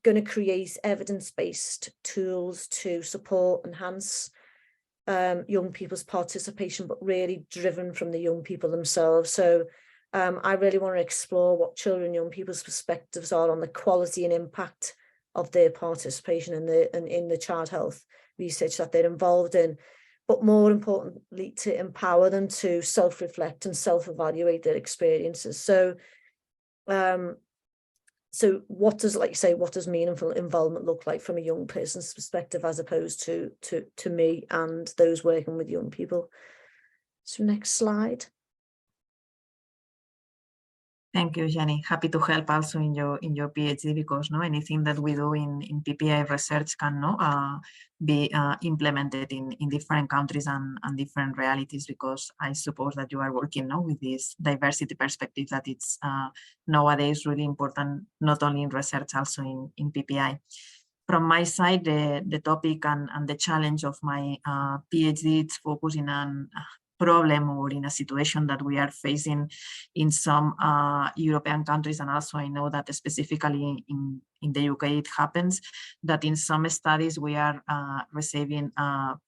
to create evidence-based tools to support, enhance young people's participation, but really driven from the young people themselves. So I really want to explore what children and young people's perspectives are on the quality and impact of their participation in the child health research that they're involved in. but more importantly, to empower them to self-reflect and self-evaluate their experiences. So, so what does, like you say, what does meaningful involvement look like from a young person's perspective, as opposed to me and those working with young people? So next slide. Thank you, Jenny. Happy to help also in your PhD, because anything that we do in PPI research can be implemented in different countries and different realities, because I suppose that you are working with this diversity perspective that it's nowadays really important, not only in research, also in PPI. From my side, the topic and the challenge of my PhD, it's focusing on problem or in a situation that we are facing in some European countries, and also I know that specifically in the UK it happens, that in some studies we are receiving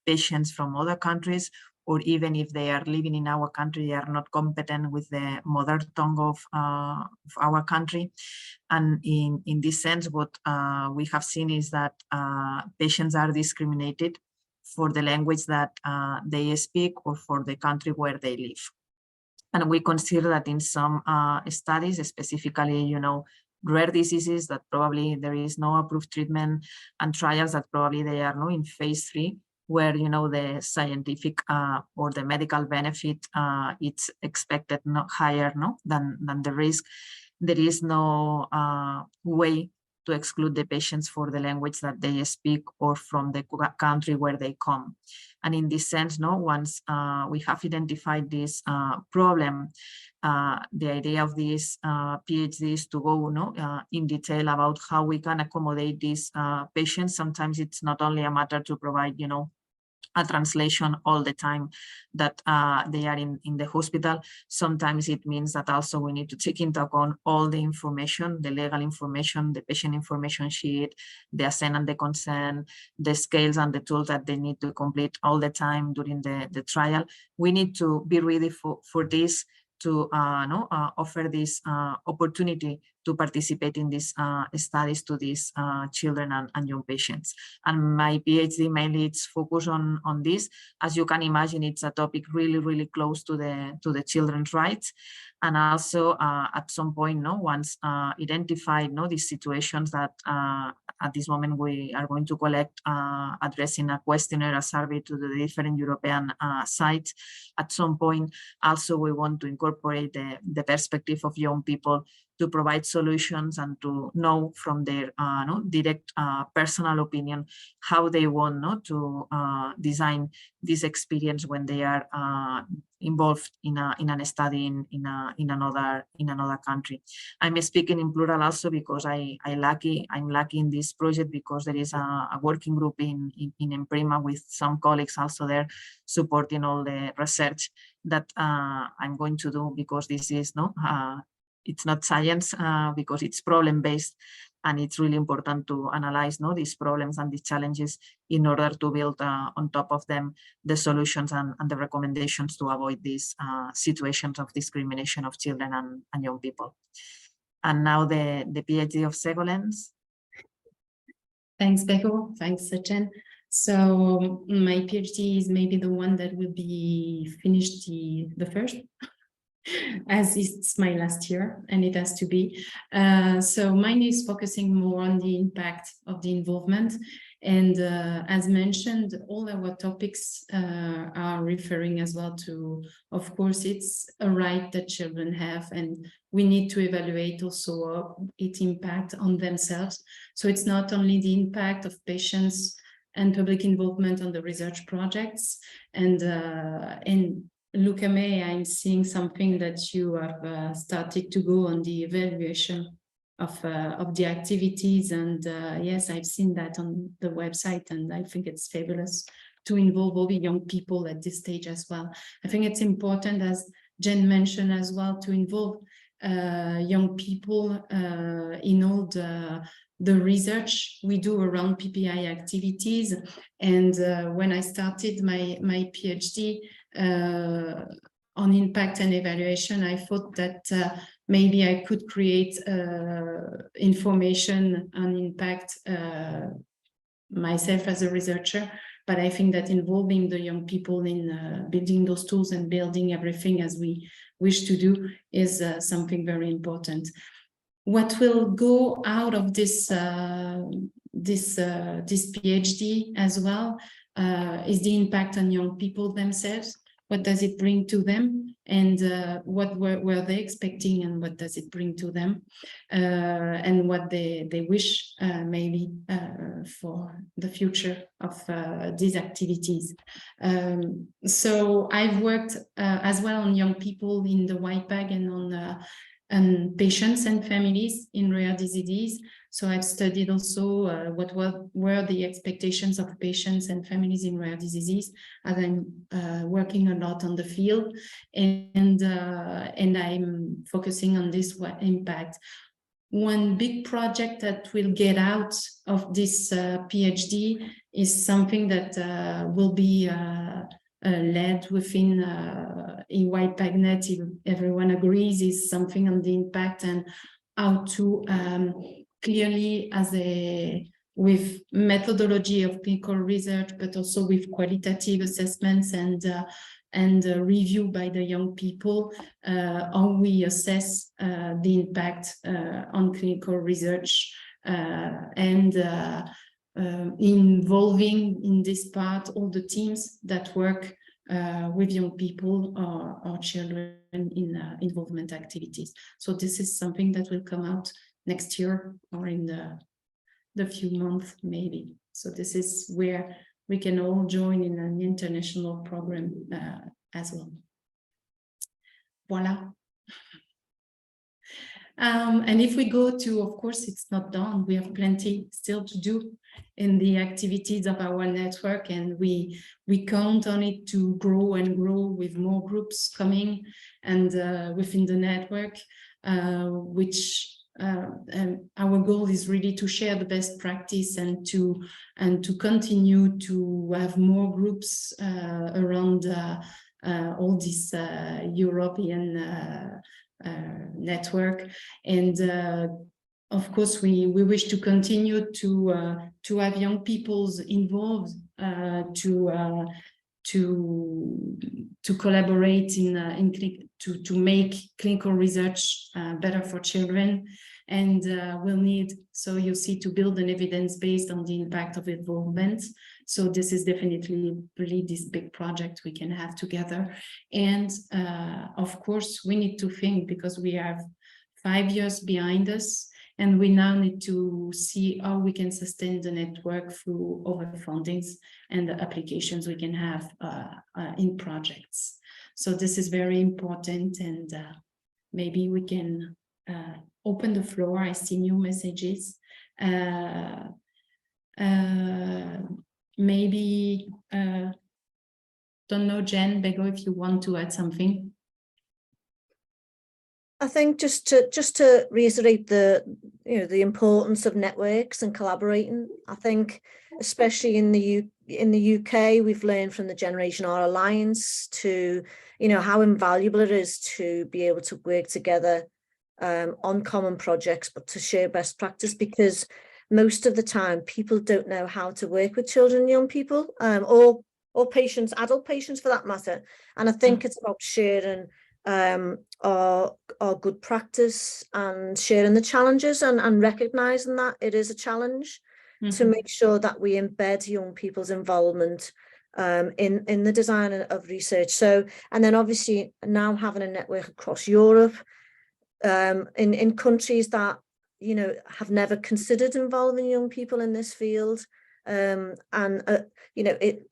patients from other countries, or even if they are living in our country, they are not competent with the mother tongue of our country. And in this sense, what we have seen is that patients are discriminated for the language that they speak or for the country where they live. And we consider that in some studies, specifically, rare diseases that probably there is no approved treatment, and trials that probably they are in phase 3, where the scientific or the medical benefit it's expected not higher than the risk. There is no way to exclude the patients for the language that they speak or from the country where they come. And in this sense, once we have identified this problem, the idea of this PhD is to go in detail about how we can accommodate these patients. Sometimes it's not only a matter to provide, a translation all the time that they are in the hospital. Sometimes it means that also we need to take into account all the information, the legal information, the patient information sheet, the assent and the consent, the scales and the tools that they need to complete all the time during the trial. We need to be ready for this, to offer this opportunity to participate in these studies to these children and young patients. And my PhD mainly it's focused on this. As you can imagine, it's a topic really, really close to the children's rights. And also at some point, once identified these situations that at this moment we are going to collect, addressing a questionnaire, a survey to the different European sites. At some point, also we want to incorporate the perspective of young people to provide solutions and to know from their direct personal opinion how they want to design this experience when they are involved in a study in another country. I'm speaking in plural also because I'm lucky in this project, because there is a working group in Imprima with some colleagues also there supporting all the research that I'm going to do, because this is it's not science, because it's problem-based, and it's really important to analyze these problems and these challenges in order to build on top of them the solutions and the recommendations to avoid these situations of discrimination of children and young people. And now the PhD of Segolens. Thanks, Beko. Thanks, Jen. So my PhD is maybe the one that will be finished the first, as it's my last year, and it has to be. So mine is focusing more on the impact of the involvement. And as mentioned, all our topics are referring as well to, of course, it's a right that children have, and we need to evaluate also its impact on themselves. So it's not only the impact of patients and public involvement on the research projects. And look, I'm seeing something that you have started to go on the evaluation of the activities, and yes, I've seen that on the website, and I think it's fabulous to involve all the young people at this stage as well. I think it's important, as Jen mentioned as well, to involve young people in all the research we do around PPI activities. And when I started my PhD on impact and evaluation, I thought that maybe I could create information on impact myself as a researcher, But I think that involving the young people in building those tools and building everything as we wish to do is something very important. What will go out of this this PhD as well is the impact on young people themselves. What does it bring to them, and what were they expecting, and what does it bring to them, and what they wish maybe for the future of these activities. So I've worked as well on young people in the eYPAG and patients and families in rare diseases. So I've studied also what were the expectations of patients and families in rare diseases, as I'm working a lot on the field, and I'm focusing on this impact. One big project that will get out of this PhD is something that will be led within eYPAGnet, if everyone agrees, is something on the impact and how to clearly with methodology of clinical research, but also with qualitative assessments and review by the young people, how we assess the impact on clinical research and involving in this part all the teams that work with young people or children in involvement activities. So this is something that will come out next year or in the few months maybe. So this is where we can all join in an international program as well. Voila. And if we go to, of course, it's not done. We have plenty still to do in the activities of our network, and we count on it to grow and grow with more groups coming and within the network, which our goal is really to share the best practice and to continue to have more groups around all this European network. And of course, we wish to continue to have young peoples involved, to collaborate to make clinical research better for children. And we'll need, so you see, to build an evidence based on the impact of involvement. So this is definitely really this big project we can have together. And of course, we need to think, because we have 5 years behind us, and we now need to see how we can sustain the network through other fundings and the applications we can have in projects. So this is very important, and maybe we can open the floor. I see new messages. Maybe, don't know, Jen, Bego, if you want to add something. I think just to reiterate the importance of networks and collaborating. I think especially in the UK, we've learned from the Generation R Alliance to how invaluable it is to be able to work together on common projects, but to share best practice, because most of the time people don't know how to work with children and young people, or patients, adult patients for that matter. And I think it's about sharing our good practice and sharing the challenges and recognizing that it is a challenge, to make sure that we embed young people's involvement in the design of research. So, and then obviously now having a network across Europe, in countries that have never considered involving young people in this field, and to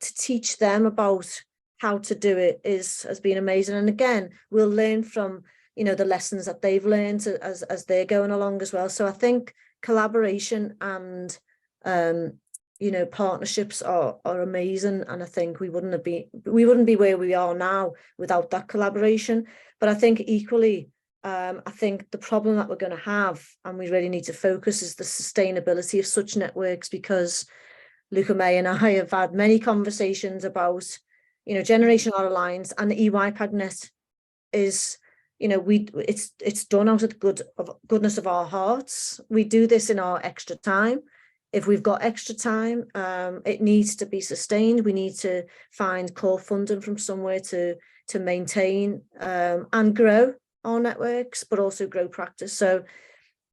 teach them about how to do it has been amazing. And again, we'll learn from the lessons that they've learned as they're going along as well. So I think collaboration and partnerships are amazing, and I think we wouldn't be where we are now without that collaboration. But I think equally, I think the problem that we're going to have, and we really need to focus, is the sustainability of such networks, because Luca May and I have had many conversations about Generation R Alliance and the eYPAGnet is, it's done out of the goodness of our hearts. We do this in our extra time. if we've got extra time, it needs to be sustained. We need to find core funding from somewhere to maintain and grow our networks, but also grow practice. So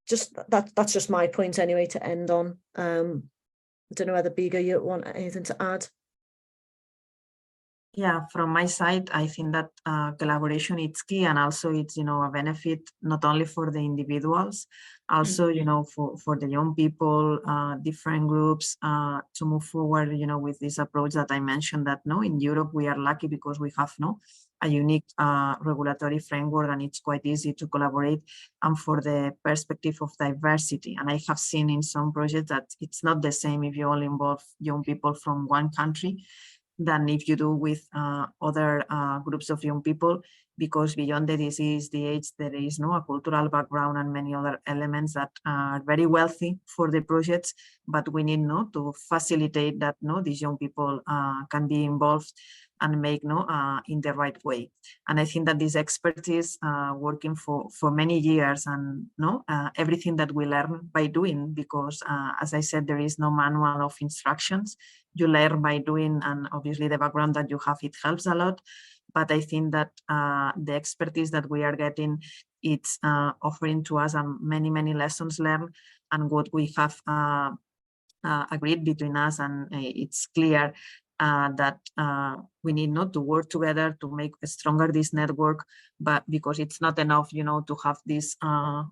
just that's just my point anyway to end on. I don't know whether Biga, you want anything to add? Yeah, from my side, I think that collaboration is key, and also it's, you know, a benefit not only for the individuals, also, you know, for the young people, different groups to move forward, you know, with this approach that I mentioned. That no, in Europe we are lucky because we have a unique regulatory framework, and it's quite easy to collaborate, and for the perspective of diversity. And I have seen in some projects that it's not the same if you only involve young people from one country than if you do with other groups of young people, because beyond the disease, the age, there is a cultural background and many other elements that are very wealthy for the projects, but we need to facilitate that these young people can be involved and make in the right way. And I think that this expertise working for many years, and everything that we learn by doing, because as I said, there is no manual of instructions. You learn by doing, and obviously the background that you have, it helps a lot. But I think that the expertise that we are getting, it's offering to us many, many lessons learned, and what we have agreed between us, and it's clear that we need to work together to make stronger this network, but because it's not enough, to have these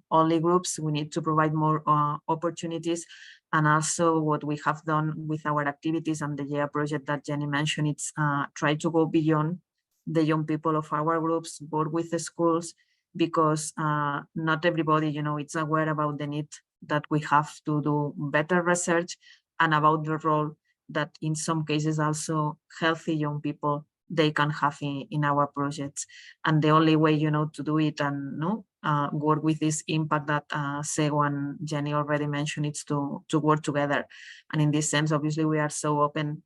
only groups, we need to provide more opportunities. And also what we have done with our activities and the YEA project that Jenny mentioned, it's try to go beyond the young people of our groups, work with the schools, because not everybody, it's aware about the need that we have to do better research, and about the role that in some cases also healthy young people they can have in our projects. And the only way, to do it and work with this impact that Sego and Jenny already mentioned, it's to work together. And in this sense, obviously, we are so open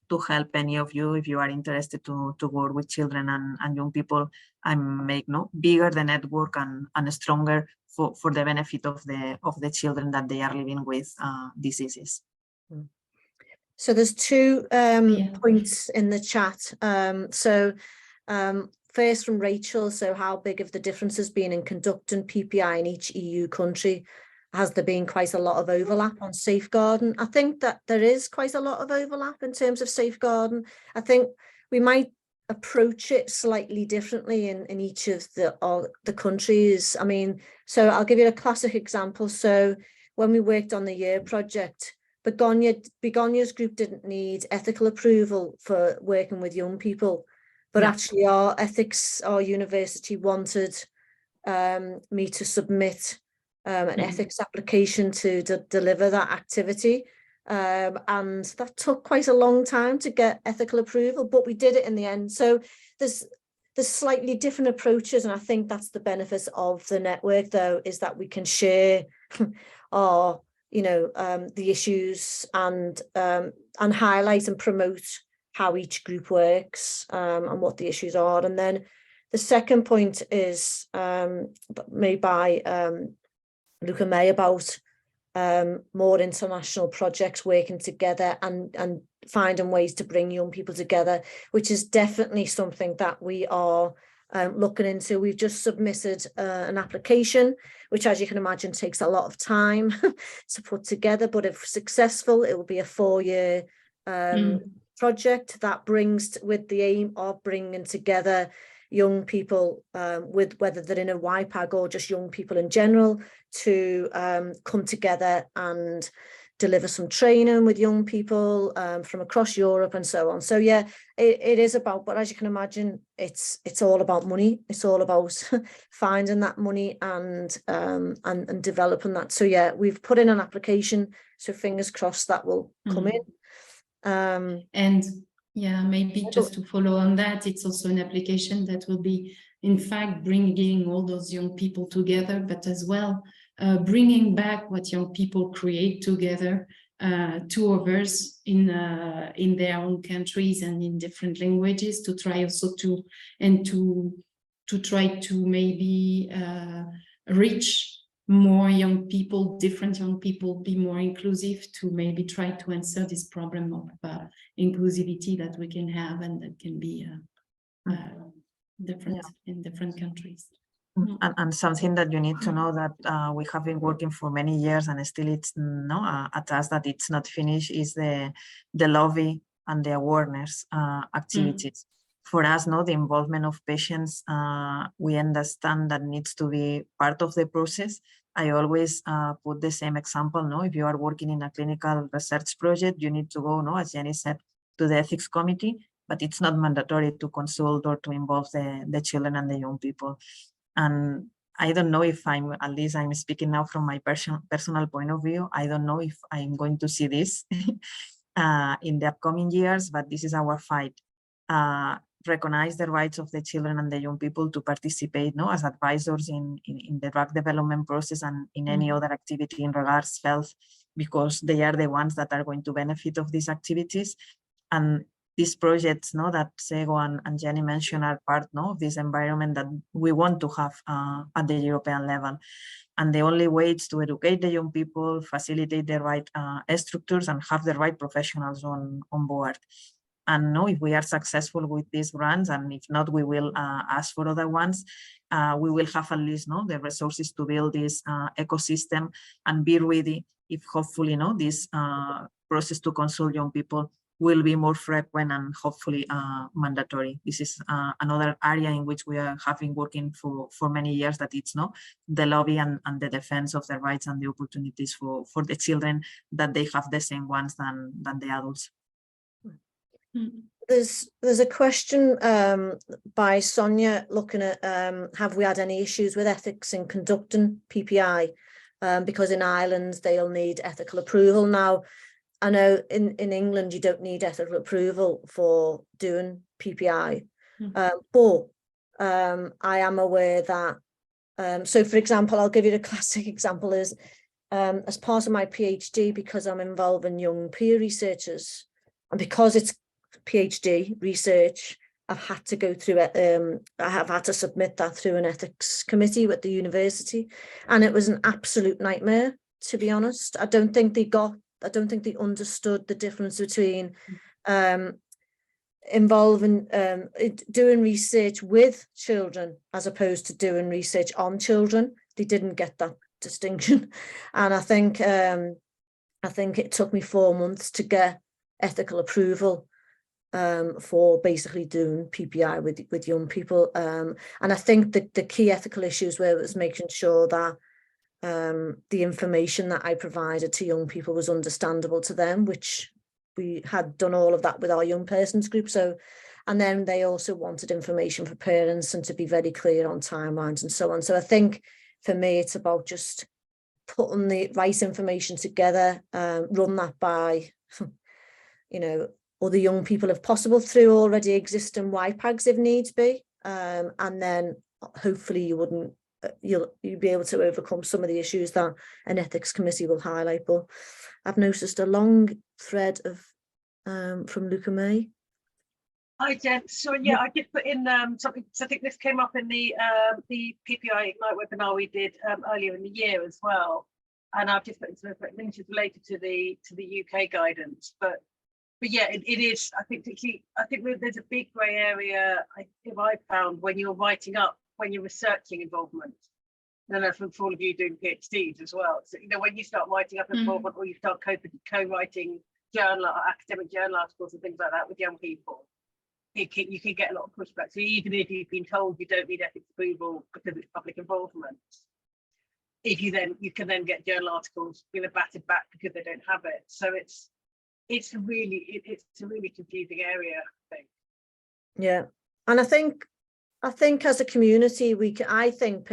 to help any of you if you are interested to work with children and young people and make bigger the network and stronger for the benefit of the children that they are living with diseases. So there's two points in the chat. First from Rachel, so how big have the differences been in conducting PPI in each EU country? Has there been quite a lot of overlap on safeguarding? I think that there is quite a lot of overlap in terms of safeguarding. I think we might approach it slightly differently in each of the countries. I mean, so I'll give you a classic example. So when we worked on the YEA project, Begonia's group didn't need ethical approval for working with young people, but actually our university wanted me to submit an ethics application to deliver that activity. And that took quite a long time to get ethical approval, but we did it in the end. So there's slightly different approaches, and I think that's the benefit of the network, though, is that we can share our the issues and highlight and promote how each group works and what the issues are. And then the second point is made by Luca May about more international projects working together and finding ways to bring young people together, which is definitely something that we are looking into. We've just submitted an application, which, as you can imagine, takes a lot of time to put together, but if successful, it will be a 4-year project that brings, with the aim of bringing together young people with, whether they're in a eYPAG or just young people in general, to come together and deliver some training with young people from across Europe and so on. So yeah, it is about, but as you can imagine, it's all about money. It's all about finding that money and developing that. So yeah, we've put in an application, so fingers crossed that will come in. And yeah, maybe just to follow on that, it's also an application that will be, in fact, bringing all those young people together, but as well bringing back what young people create together to others in their own countries and in different languages, to try also to try to maybe reach more young people, different young people, be more inclusive, to maybe try to answer this problem of inclusivity that we can have and that can be different in different countries. And something that you need to know that we have been working for many years and still it's a task that it's not finished is the lobby and the awareness activities. For us, the involvement of patients, we understand that needs to be part of the process. I always put the same example. If you are working in a clinical research project, you need to go, as Jenny said, to the ethics committee, but it's not mandatory to consult or to involve the children and the young people. And I don't know if at least I'm speaking now from my personal point of view. I don't know if I'm going to see this in the upcoming years, but this is our fight. Recognize the rights of the children and the young people to participate as advisors in the drug development process and in any other activity in regards health, because they are the ones that are going to benefit of these activities. And these projects that Sego and Jenny mentioned are part of this environment that we want to have at the European level. And the only way is to educate the young people, facilitate the right structures and have the right professionals on board. And if we are successful with these grants, and if not, we will ask for other ones, we will have at least the resources to build this ecosystem and be ready if hopefully this process to consult young people will be more frequent and hopefully mandatory. This is another area in which we have been working for many years, that it's the lobby and the defense of the rights and the opportunities for the children, that they have the same ones than the adults. There's a question by Sonia looking at have we had any issues with ethics in conducting PPI, because in Ireland they'll need ethical approval. Now I know in England you don't need ethical approval for doing PPI, but I am aware that so for example, I'll give you the classic example is as part of my PhD, because I'm involved in young peer researchers, and because it's PhD research, I've had to go through it. I have had to submit that through an ethics committee with the university, and it was an absolute nightmare, to be honest. I don't think they understood the difference between involving doing research with children as opposed to doing research on children. They didn't get that distinction, and I think it took me 4 months to get ethical approval for basically doing PPI with young people, and I think that the key ethical issues was making sure that the information that I provided to young people was understandable to them, which we had done all of that with our young persons group. So, and then they also wanted information for parents and to be very clear on timelines and so on. So I think for me, it's about just putting the right information together, run that by, other young people if possible through already existing eYPAGs if needs be, and then hopefully you'll be able to overcome some of the issues that an ethics committee will highlight. But I've noticed a long thread of from Luca May. Hi Jen, so yeah, I did put in something. So I think this came up in the PPI Ignite webinar we did earlier in the year as well, and I've just put in some things related to the UK guidance. But yeah, it is. I think there's a big grey area. I found when you're writing up, when you're researching involvement. I don't know for all of you doing PhDs as well. So when you start writing up involvement, or you start co-writing academic journal articles and things like that with young people, you can get a lot of pushback. So even if you've been told you don't need ethics approval because it's public involvement, you can then get journal articles batted back because they don't have it. So it's a really confusing area, I think. Yeah, and I think as a community, I think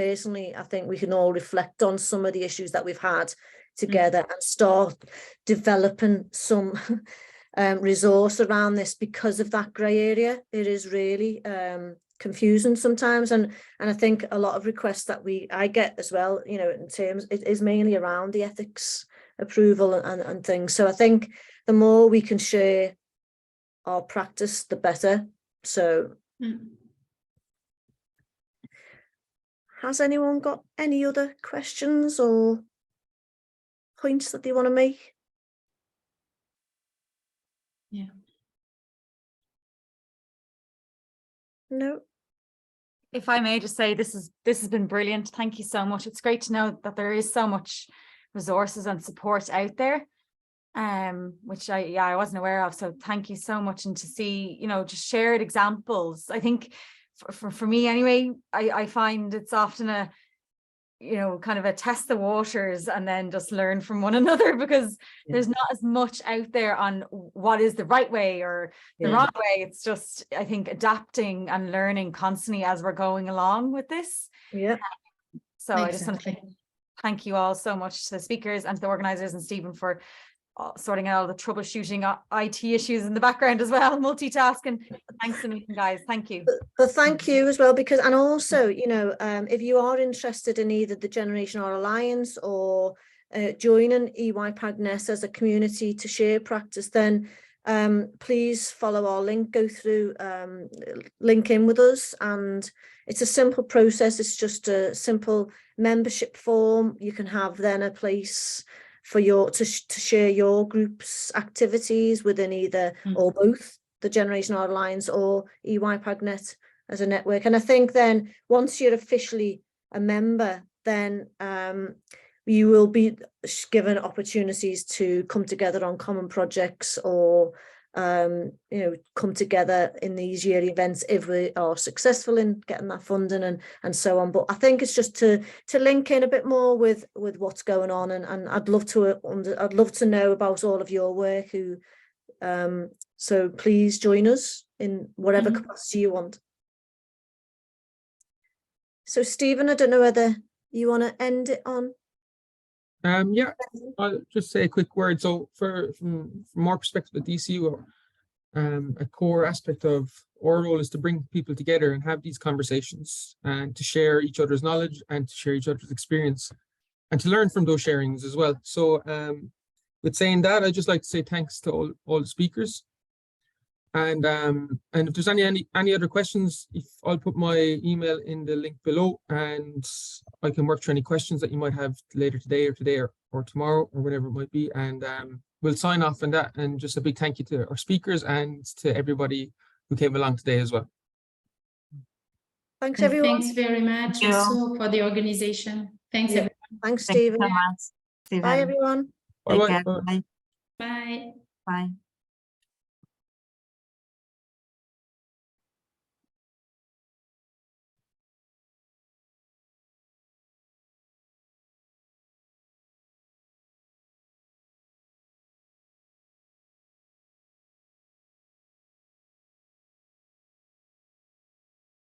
we can all reflect on some of the issues that we've had together and start developing some resource around this, because of that grey area. It is really confusing sometimes, and I think a lot of requests that I get as well, in terms, it is mainly around the ethics approval and things. So I think the more we can share our practice, the better. So Has anyone got any other questions or points that they want to make? Yeah. No. If I may just say, this has been brilliant. Thank you so much. It's great to know that there is so much resources and support out there, which I wasn't aware of. So thank you so much. And to see, you know, just shared examples. I think for me anyway, I find it's often a, you know, kind of a test the waters and then just learn from one another, because there's not as much out there on what is the right way or the wrong way. It's just, I think, adapting and learning constantly as we're going along with this. Yeah. So I just want to thank you all so much to the speakers and to the organisers and Stephen for sorting out all the troubleshooting IT issues in the background as well, multitasking. Thanks a million, guys. Thank you. But thank you as well, because, and also, you know, if you are interested in either the Generation R Alliance or joining eYPAGnet as a community to share practice, then please follow our link, go through, link in with us, and it's a simple process. It's just a simple membership form. You can have then a place for your to share your group's activities within either or both the Generation R Alliance or eYPAGnet as a network. And I think then once you're officially a member, then you will be given opportunities to come together on common projects or you know, come together in these yearly events if we are successful in getting that funding and so on. But I think it's just to link in a bit more with what's going on, and I'd love to know about all of your work. So please join us in whatever capacity you want. So Stephen, I don't know whether you want to end it on. Yeah, I'll just say a quick word. So from our perspective at DCU, a core aspect of our role is to bring people together and have these conversations and to share each other's knowledge and to share each other's experience and to learn from those sharings as well. So with saying that, I'd just like to say thanks to all the speakers. And if there's any other questions, I'll put my email in the link below, and I can work through any questions that you might have later today or tomorrow or whatever it might be. And we'll sign off on that. And just a big thank you to our speakers and to everybody who came along today as well. Thanks, And everyone. thanks very much also for the organization. Thanks, everyone. Thanks, Thank you Stephen. so much, Stephen. Bye, everyone. Take Bye-bye. care. Bye. Bye. Bye.